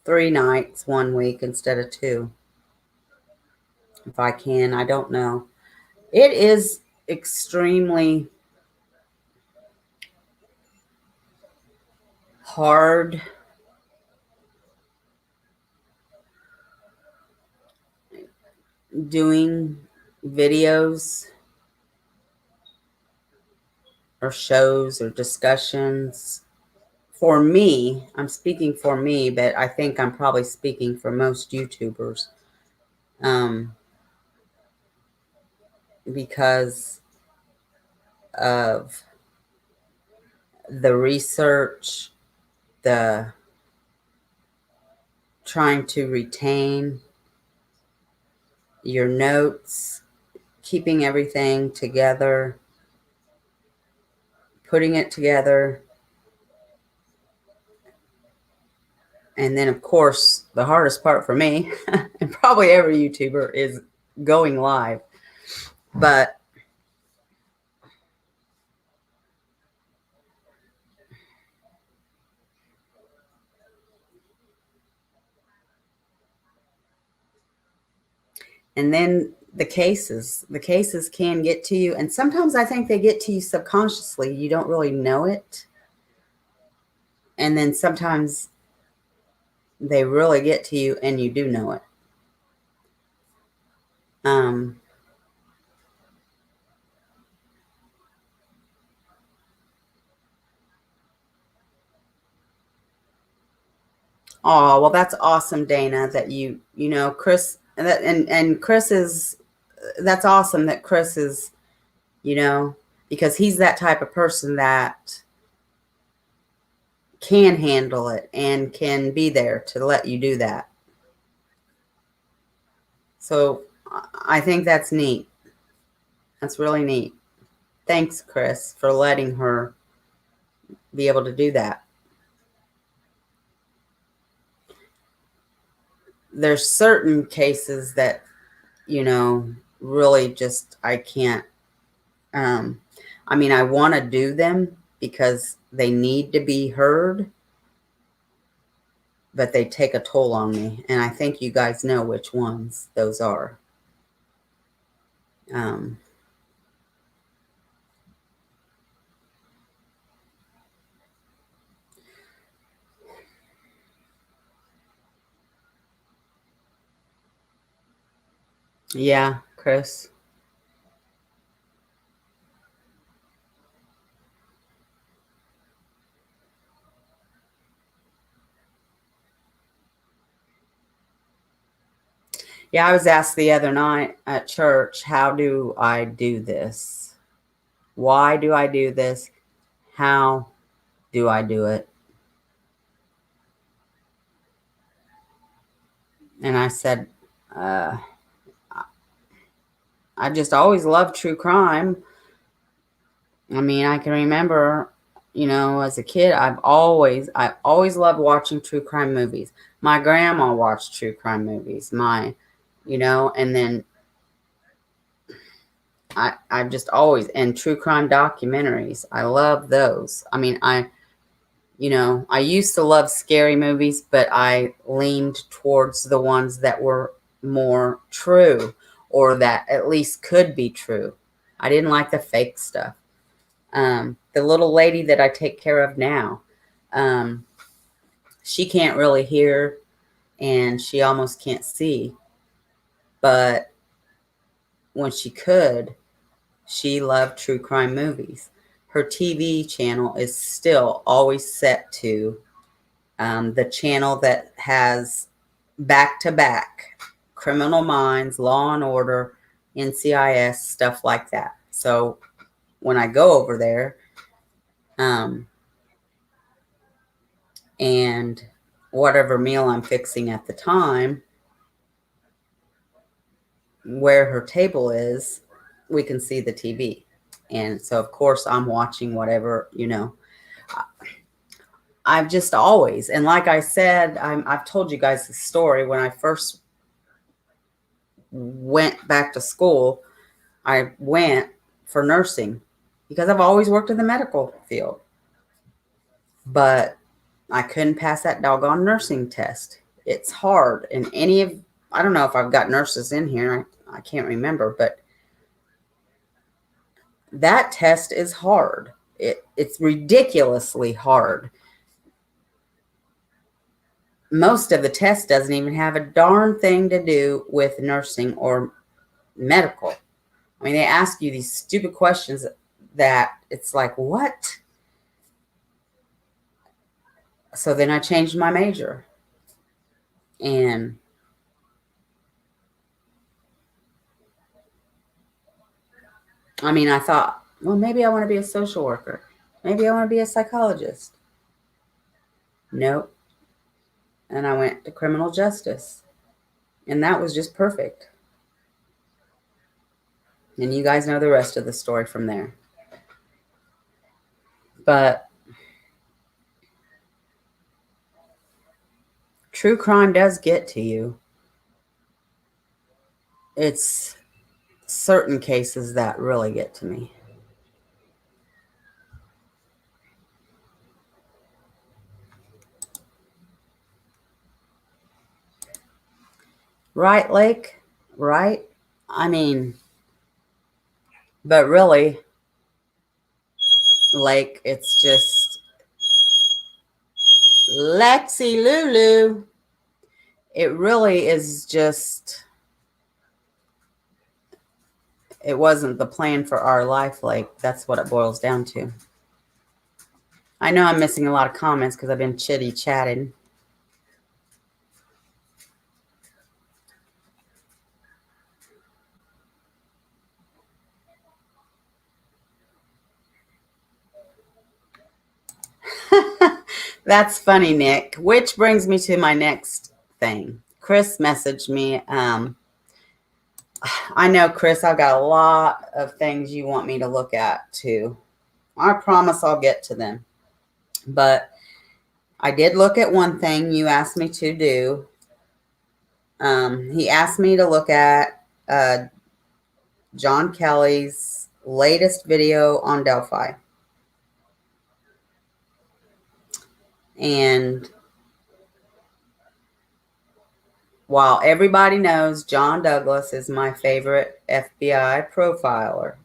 [SPEAKER 1] 3 nights one week instead of 2. If I can, I don't know. It is extremely hard doing videos or shows or discussions. For me, I'm speaking for me, but I think I'm probably speaking for most YouTubers. Because of the research, the trying to retain your notes, keeping everything together, putting it together. And then, of course, the hardest part for me, and probably every YouTuber, is going live. But and then the cases can get to you, and sometimes I think they get to you subconsciously. You don't really know it, and then sometimes they really get to you and you do know it. um oh, well, that's awesome, Dana, that you know Chris, and Chris is, that's awesome that Chris is, you know, because he's that type of person that can handle it and can be there to let you do that. So I think that's neat. That's really neat. Thanks, Chris, for letting her be able to do that. There's certain cases that, you know, really just I can't. Um, I mean, I want to do them because they need to be heard, but they take a toll on me. And I think you guys know which ones those are. Um, yeah, Chris. Yeah, I was asked the other night at church, how do I do this? Why do I do this? How do I do it? And I said, uh, I just always loved true crime. I mean, I can remember, you know, as a kid, I always loved watching true crime movies. My grandma watched true crime movies. You know, and then I've just always, and true crime documentaries. I love those. I mean, you know, I used to love scary movies, but I leaned towards the ones that were more true or that at least could be true. I didn't like the fake stuff. The little lady that I take care of now, um, she can't really hear and she almost can't see. But when she could, she loved true crime movies. Her TV channel is still always set to the channel that has back to back Criminal Minds, Law and Order, NCIS, stuff like that. So when I go over there, um, and whatever meal I'm fixing at the time, where her table is, we can see the TV. And so, of course, I'm watching whatever, you know. I've just always, and like I said, I've told you guys the story when I first went back to school. I went for nursing because I've always worked in the medical field, but I couldn't pass that doggone nursing test. It's hard. And I don't know if I've got nurses in here. I can't remember, but that test is hard. It's ridiculously hard. Most of the test doesn't even have a darn thing to do with nursing or medical. I mean, they ask you these stupid questions that it's like, what? So then I changed my major. And I mean, I thought, well, maybe I want to be a social worker. Maybe I want to be a psychologist. Nope. And I went to criminal justice. And that was just perfect. And you guys know the rest of the story from there. But true crime does get to you. It's certain cases that really get to me. Right, Lake? Right? I mean, but really, like, it's just Lexi Lulu. It really is just, it wasn't the plan for our life. Like, that's what it boils down to. I know I'm missing a lot of comments because I've been chitty chatting. That's funny, Nick. Which brings me to my next thing. Chris messaged me. I know, Chris, I've got a lot of things you want me to look at too. I promise I'll get to them. But I did look at one thing you asked me to do. He asked me to look at John Kelly's latest video on Delphi. And while everybody knows John Douglas is my favorite FBI profiler,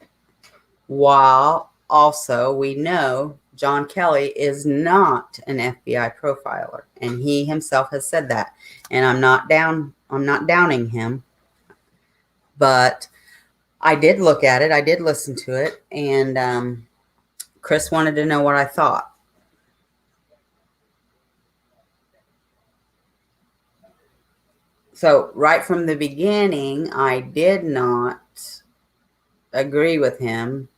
[SPEAKER 1] while also we know John Kelly is not an FBI profiler, and he himself has said that. And I'm not downing him, but I did look at it. I did listen to it, and Chris wanted to know what I thought. So right from the beginning, I did not agree with him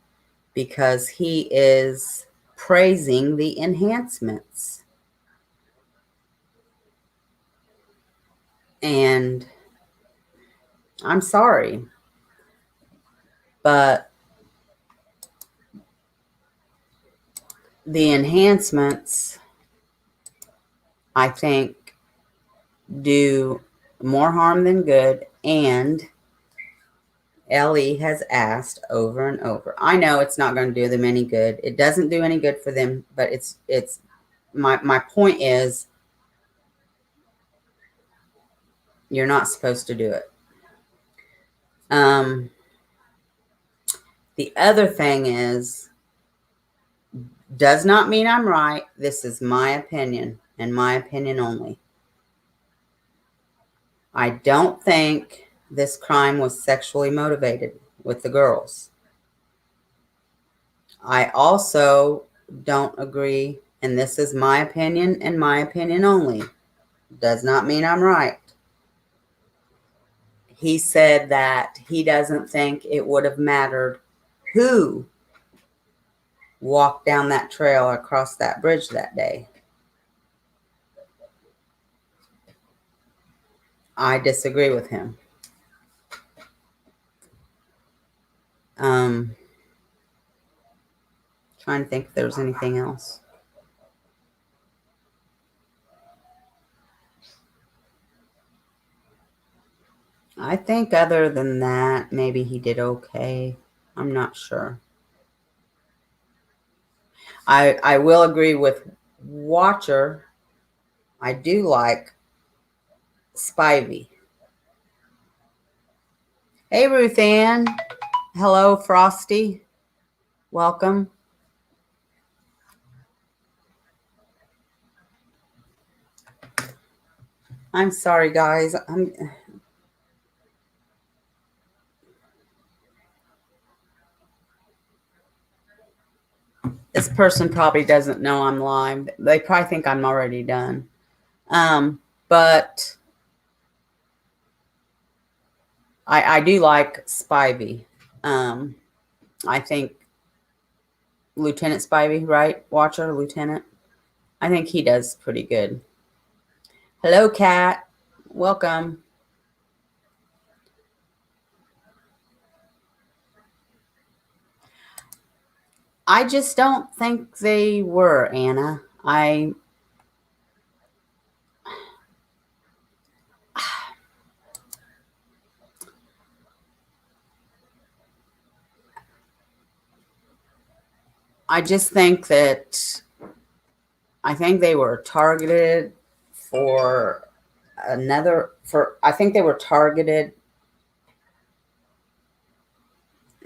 [SPEAKER 1] because he is praising the enhancements. And I'm sorry, but the enhancements, I think, do more harm than good, and Ellie has asked over and over. I know it's not going to do them any good. It doesn't do any good for them, but it's my point is, you're not supposed to do it. The other thing is, does not mean I'm right. This is my opinion and my opinion only. I don't think this crime was sexually motivated with the girls. I also don't agree, and this is my opinion and my opinion only. Does not mean I'm right. He said that he doesn't think it would have mattered who walked down that trail across that bridge that day. I disagree with him. Trying to think if there was anything else. I think other than that, maybe he did okay. I'm not sure. I will agree with Watcher. I do like Spivey. Hey, Ruth Ann. Hello, Frosty. Welcome. I'm sorry, guys. This person probably doesn't know I'm live. They probably think I'm already done. But I do like Spivey. I think Lieutenant Spivey, right? Watcher, Lieutenant. I think he does pretty good. Hello, Kat. Welcome. I just don't think they were, Anna. I just think that I think they were targeted for I think they were targeted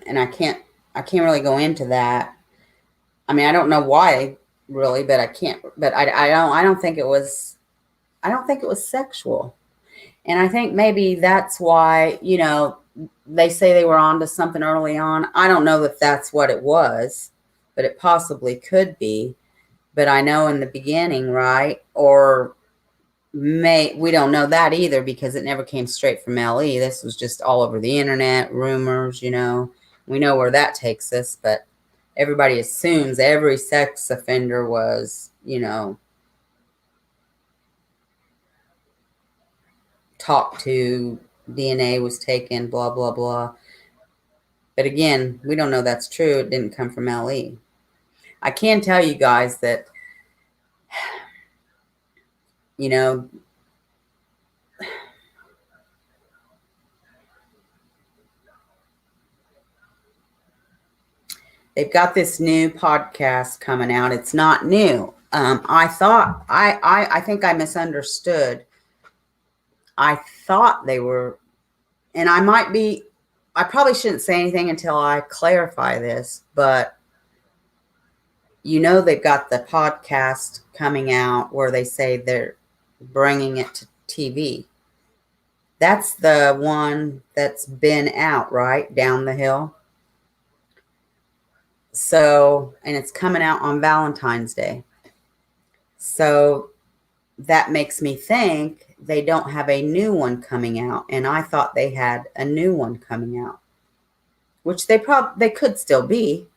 [SPEAKER 1] and I can't really go into that. I mean, I don't know why really, but I can't. But I don't think it was. I don't think it was sexual, and I think maybe that's why they say they were onto something early on. I don't know if that's what it was, but it possibly could be. But I know in the beginning, right? Or we don't know that either because it never came straight from LE. This was just all over the internet, rumors. We know where that takes us, but everybody assumes every sex offender was, talked to, DNA was taken, blah, blah, blah. But again, we don't know that's true. It didn't come from LE. I can tell you guys that, they've got this new podcast coming out. It's not new. I think I misunderstood. I thought they were, and I probably shouldn't say anything until I clarify this, but they've got the podcast coming out where they say they're bringing it to TV. That's the one that's been out, right? Down the hill. So, and it's coming out on Valentine's Day. So that makes me think they don't have a new one coming out. And I thought they had a new one coming out, which they could still be.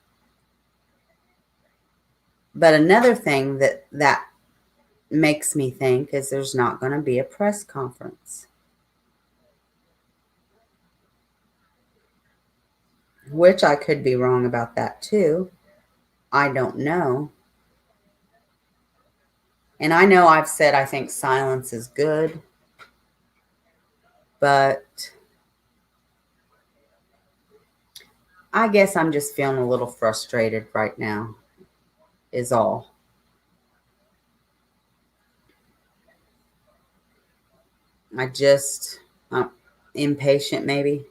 [SPEAKER 1] But another thing that makes me think is there's not going to be a press conference, which I could be wrong about that too. I don't know. And I know I've said I think silence is good, but I guess I'm just feeling a little frustrated right now, is all. I'm impatient maybe.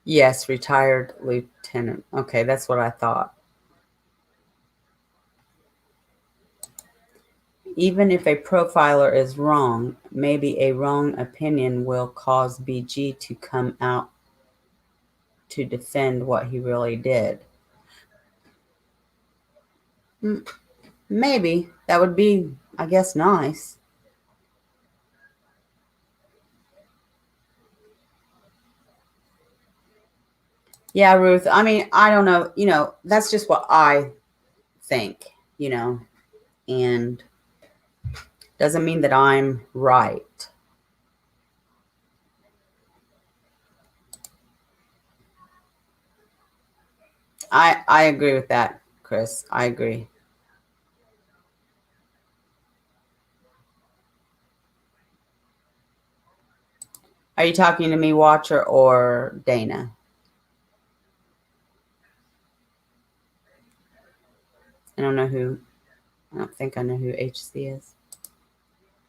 [SPEAKER 1] Yes, retired lieutenant. Okay, that's what I thought. Even if a profiler is wrong, maybe a wrong opinion will cause BG to come out to defend what he really did. Maybe. That would be, I guess, nice. Yeah, Ruth. I mean, I don't know. That's just what I think, and doesn't mean that I'm right. I agree with that, Chris. I agree. Are you talking to me, Watcher, or Dana? I don't think I know who HC is.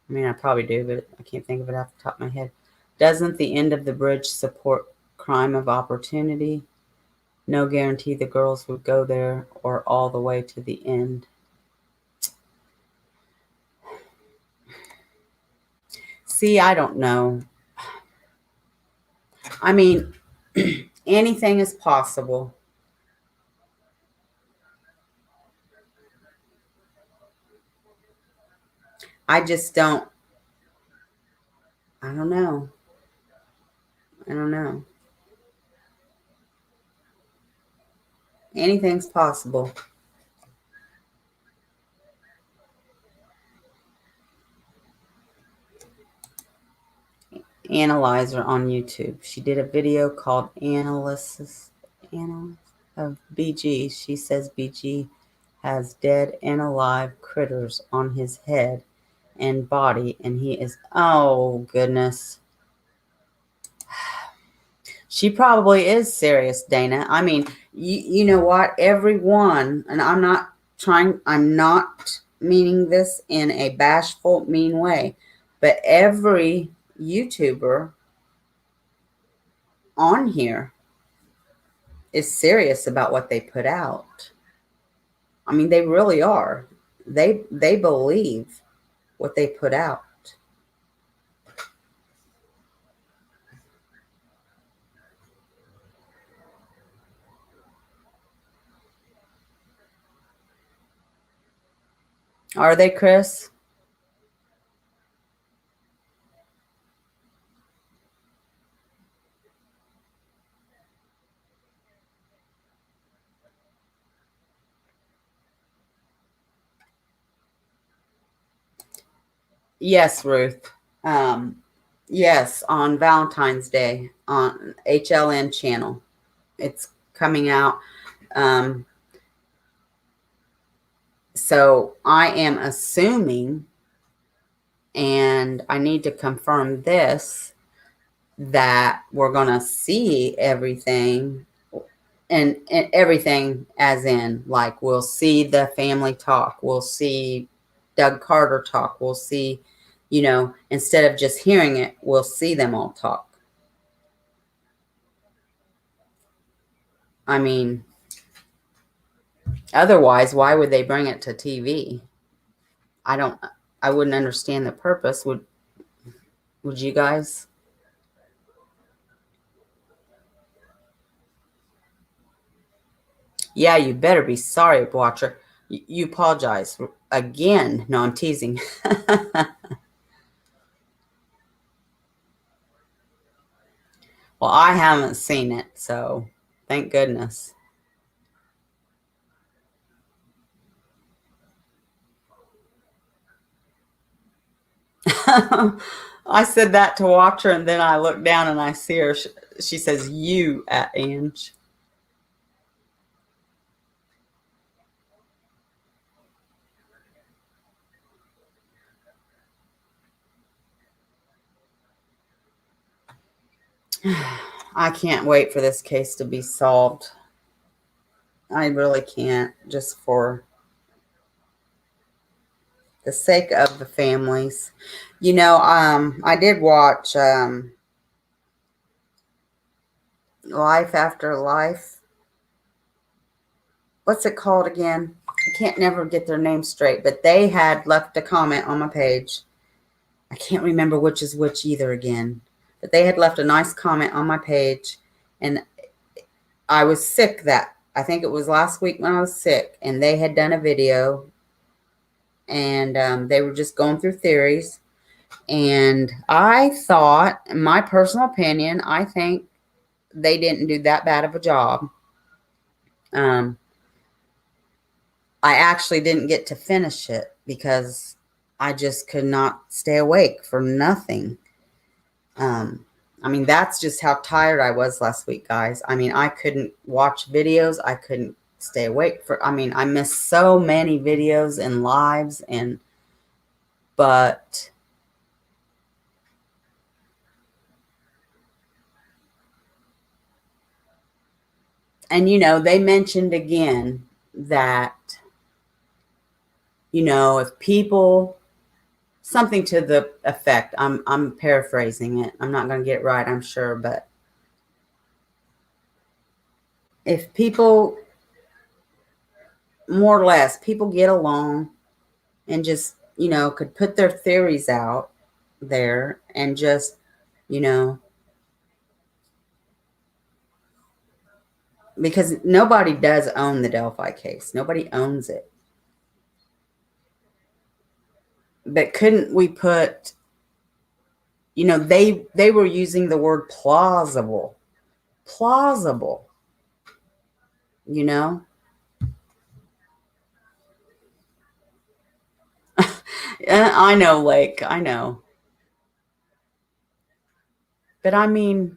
[SPEAKER 1] I mean, I probably do, but I can't think of it off the top of my head. Doesn't the end of the bridge support crime of opportunity? No guarantee the girls would go there or all the way to the end. See, I don't know. I mean, anything is possible. I just don't. I don't know. I don't know. Anything's possible. Analyzer on YouTube. She did a video called Analysis of BG. She says BG has dead and alive critters on his head and body, and he is, oh goodness. She probably is serious, Dana. I mean, you know what? Everyone, and I'm not meaning this in a bashful, mean way, but every YouTuber on here is serious about what they put out. I mean, they really are. They believe what they put out. Are they, Chris? Yes, Ruth. Um, yes, on Valentine's Day on HLN channel. It's coming out. Um, so I am assuming, and I need to confirm this, that we're going to see everything, and everything as in, like, we'll see the family talk. We'll see Doug Carter talk. We'll see, instead of just hearing it, we'll see them all talk. I mean, otherwise, why would they bring it to TV? I don't, I wouldn't understand the purpose. Would you guys? Yeah, you better be sorry, Watcher. You apologize again. No, I'm teasing. Well, I haven't seen it, so thank goodness. I said that to Watcher, and then I look down and I see her. She says, "You at Ange." I can't wait for this case to be solved. I really can't, just for the sake of the families. I did watch Life After Life. What's it called again? I can't never get their name straight, but they had left a comment on my page. I can't remember which is which either again, but they had left a nice comment on my page, and I was sick I think it was last week when I was sick, and they had done a video, and they were just going through theories. And I thought, in my personal opinion, I think they didn't do that bad of a job. Um, I actually didn't get to finish it because I just could not stay awake for nothing. Um, I mean, that's just how tired I was last week, guys. I mean, I couldn't watch videos. I couldn't stay awake I missed so many videos and lives, but they mentioned again that, if people, something to the effect, I'm paraphrasing it. I'm not going to get it right, I'm sure, but if people, more or less, people get along and just, could put their theories out there and just, you know, because nobody does own the Delphi case. Nobody owns it. But couldn't we put, they were using the word plausible. Plausible, you know? I know, Lake, I know. But I mean,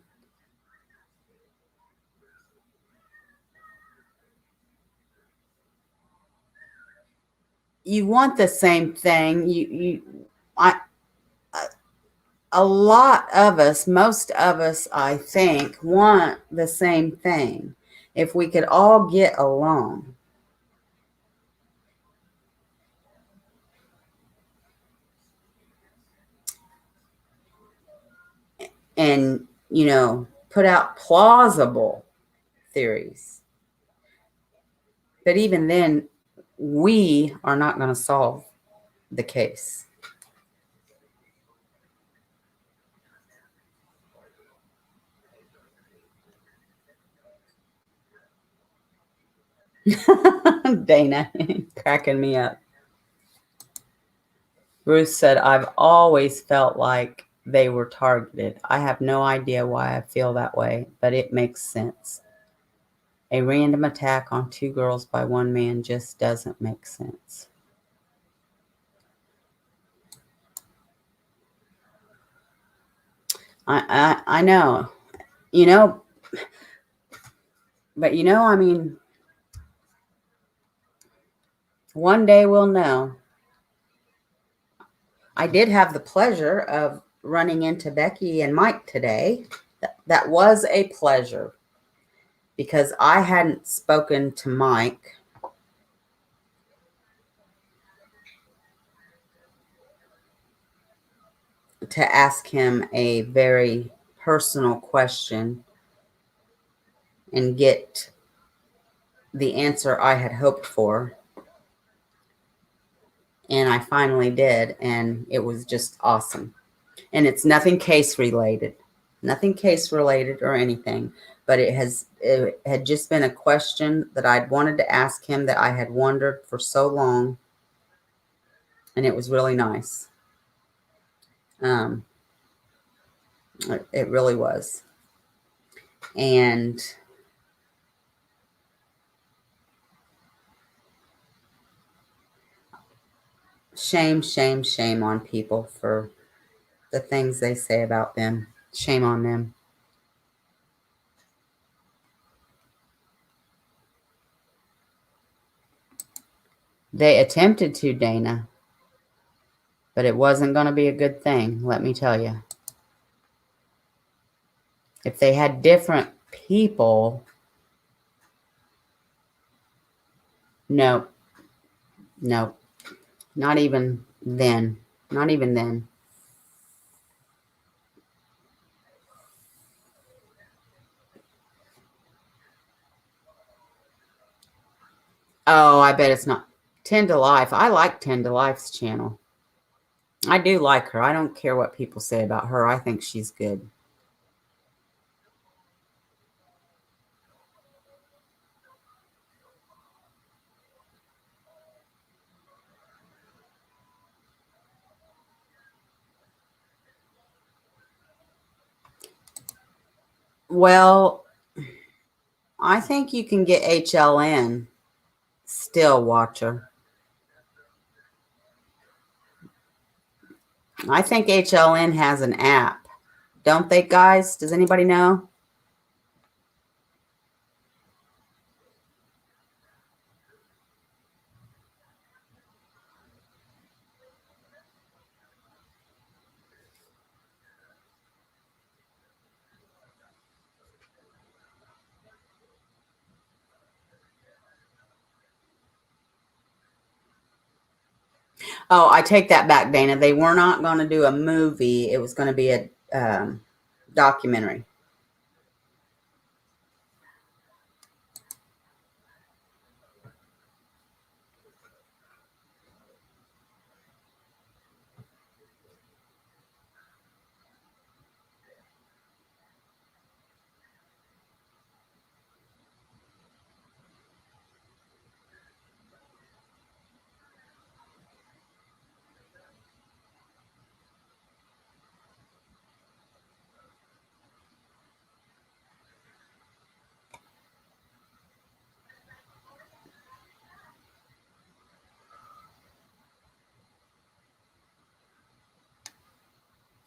[SPEAKER 1] you want the same thing. I a lot of us, most of us, I think, want the same thing. If we could all get along. And, put out plausible theories. But even then, we are not going to solve the case. Dana, cracking me up. Ruth said, I've always felt like they were targeted. I have no idea why I feel that way, but it makes sense. A random attack on two girls by one man just doesn't make sense. I know, you know, but I mean, one day we'll know. I did have the pleasure of running into Becky and Mike today. That was a pleasure because I hadn't spoken to Mike to ask him a very personal question and get the answer I had hoped for. And I finally did, and it was just awesome. And it's nothing case related or anything, but it had just been a question that I'd wanted to ask him that I had wondered for so long, and it was really nice. It really was. And shame on people for the things they say about them. Shame on them. They attempted to, Dana, but it wasn't going to be a good thing, let me tell you. If they had different people, no, not even then. Not even then. Oh, I bet it's not. 10 to Life. I like 10 to Life's channel. I do like her. I don't care what people say about her. I think she's good. Well, I think you can get HLN still watch her. I think HLN has an app. Don't they, guys? Does anybody know? Oh, I take that back, Dana. They were not going to do a movie. It was going to be a documentary.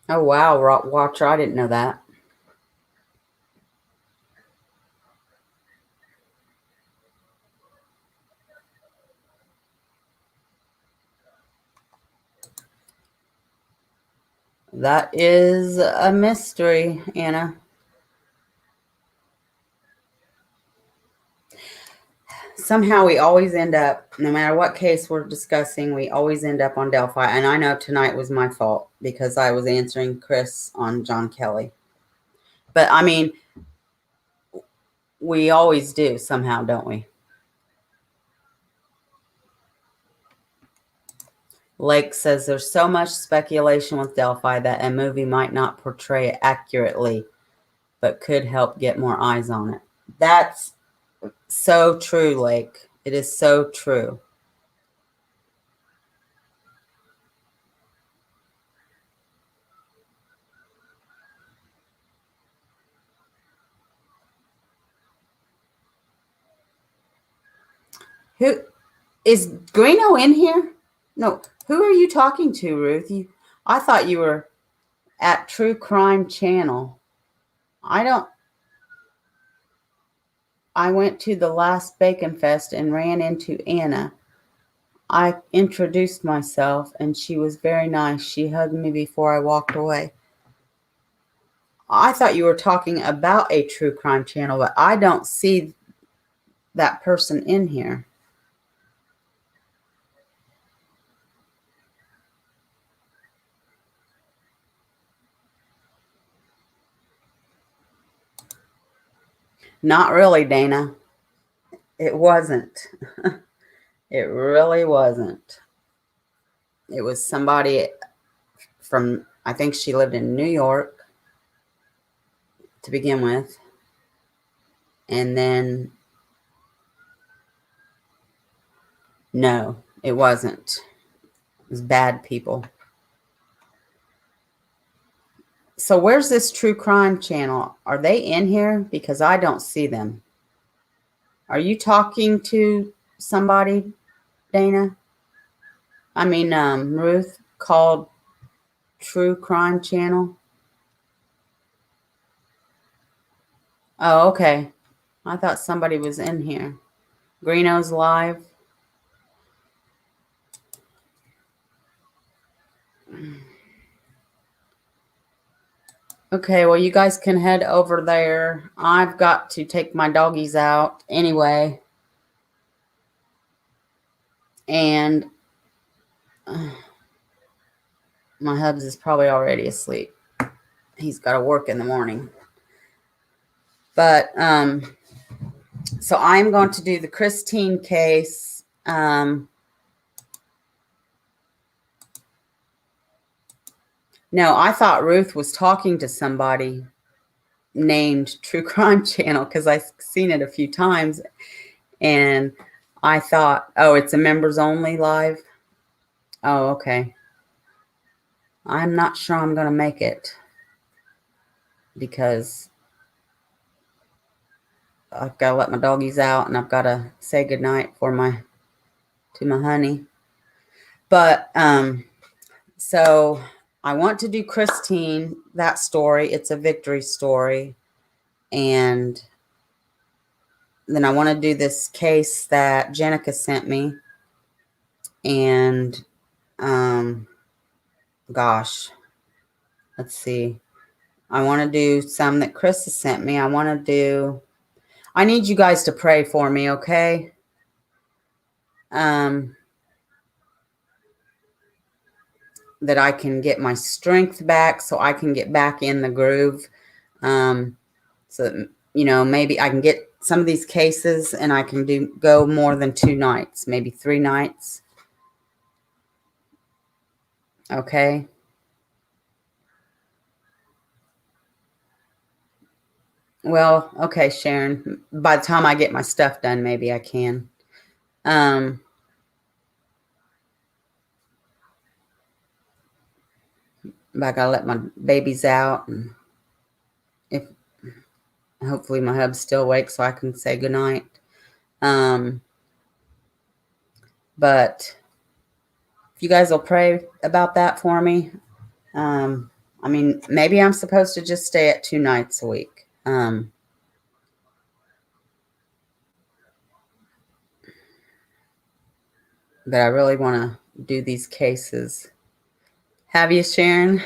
[SPEAKER 1] Oh, wow, Watcher. I didn't know that. That is a mystery, Anna. Somehow we always end up, no matter what case we're discussing, we always end up on Delphi. And I know tonight was my fault because I was answering Chris on John Kelly. But I mean, we always do somehow, don't we? Lake says there's so much speculation with Delphi that a movie might not portray it accurately, but could help get more eyes on it. That's so true, Lake. It is so true. Who is Greeno in here? No. Who are you talking to, Ruth? I thought you were at True Crime Channel. I went to the last Bacon Fest and ran into Anna. I introduced myself and she was very nice. She hugged me before I walked away. I thought you were talking about a True Crime Channel, but I don't see that person in here. Not really, Dana. It wasn't. It really wasn't. It was somebody from, I think she lived in New York to begin with. And then, no, it wasn't. It was bad people. So where's this True Crime Channel? Are they in here? Because I don't see them. Are you talking to somebody, Dana? I mean, Ruth, called True Crime Channel? Oh, okay. I thought somebody was in here. Greeno's live. Okay, well, you guys can head over there. I've got to take my doggies out anyway. And my hubs is probably already asleep. He's got to work in the morning. But, so I'm going to do the Christine case. No, I thought Ruth was talking to somebody named True Crime Channel because I've seen it a few times. And I thought, oh, it's a members only live. Oh, okay. I'm not sure I'm going to make it because I've got to let my doggies out and I've got to say goodnight to my honey. But, so I want to do Christine, that story. It's a victory story. And then I want to do this case that Jenica sent me. And, gosh, let's see. I want to do some that Chris has sent me. I need you guys to pray for me, okay? That I can get my strength back so I can get back in the groove. So that, maybe I can get some of these cases and I can go more than 2 nights, maybe 3 nights. Okay. Well, okay, Sharon. By the time I get my stuff done, maybe I can. But I gotta let my babies out, and hopefully my hub's still awake so I can say goodnight. But if you guys will pray about that for me, I mean, maybe I'm supposed to just stay at 2 nights a week. But I really want to do these cases. Have you, Sharon?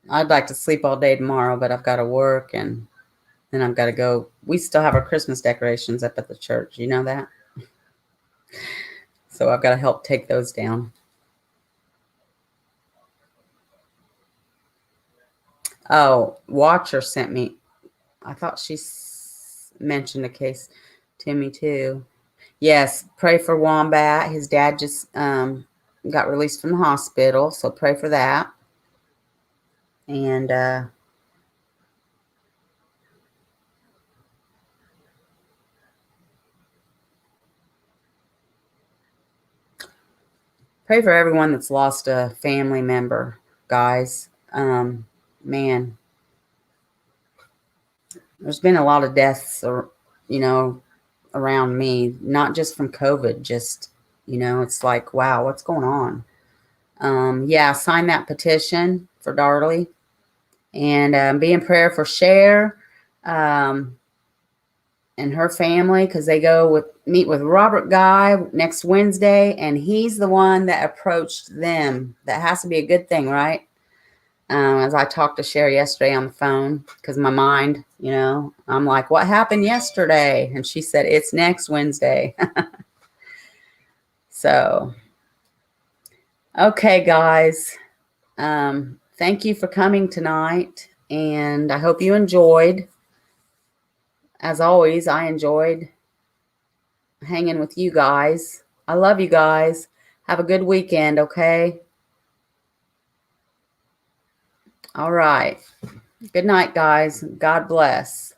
[SPEAKER 1] I'd like to sleep all day tomorrow, but I've got to work and then I've got to go. We still have our Christmas decorations up at the church. You know that? So I've got to help take those down. Oh, Watcher sent me. I thought she mentioned a case to me too. Yes, pray for Wombat. His dad just got released from the hospital, so pray for that. And pray for everyone that's lost a family member, guys. Man, there's been a lot of deaths, you know, around me, not just from COVID, just, it's like, wow, what's going on? Yeah, sign that petition for Darlie and be in prayer for Cher and her family because they meet with Robert Guy next Wednesday, and he's the one that approached them. That has to be a good thing, right? As I talked to Cher yesterday on the phone, because my mind, I'm like, what happened yesterday? And she said, it's next Wednesday. So, okay, guys. Thank you for coming tonight, and I hope you enjoyed. As always, I enjoyed hanging with you guys. I love you guys. Have a good weekend, okay? All right. Good night, guys. God bless.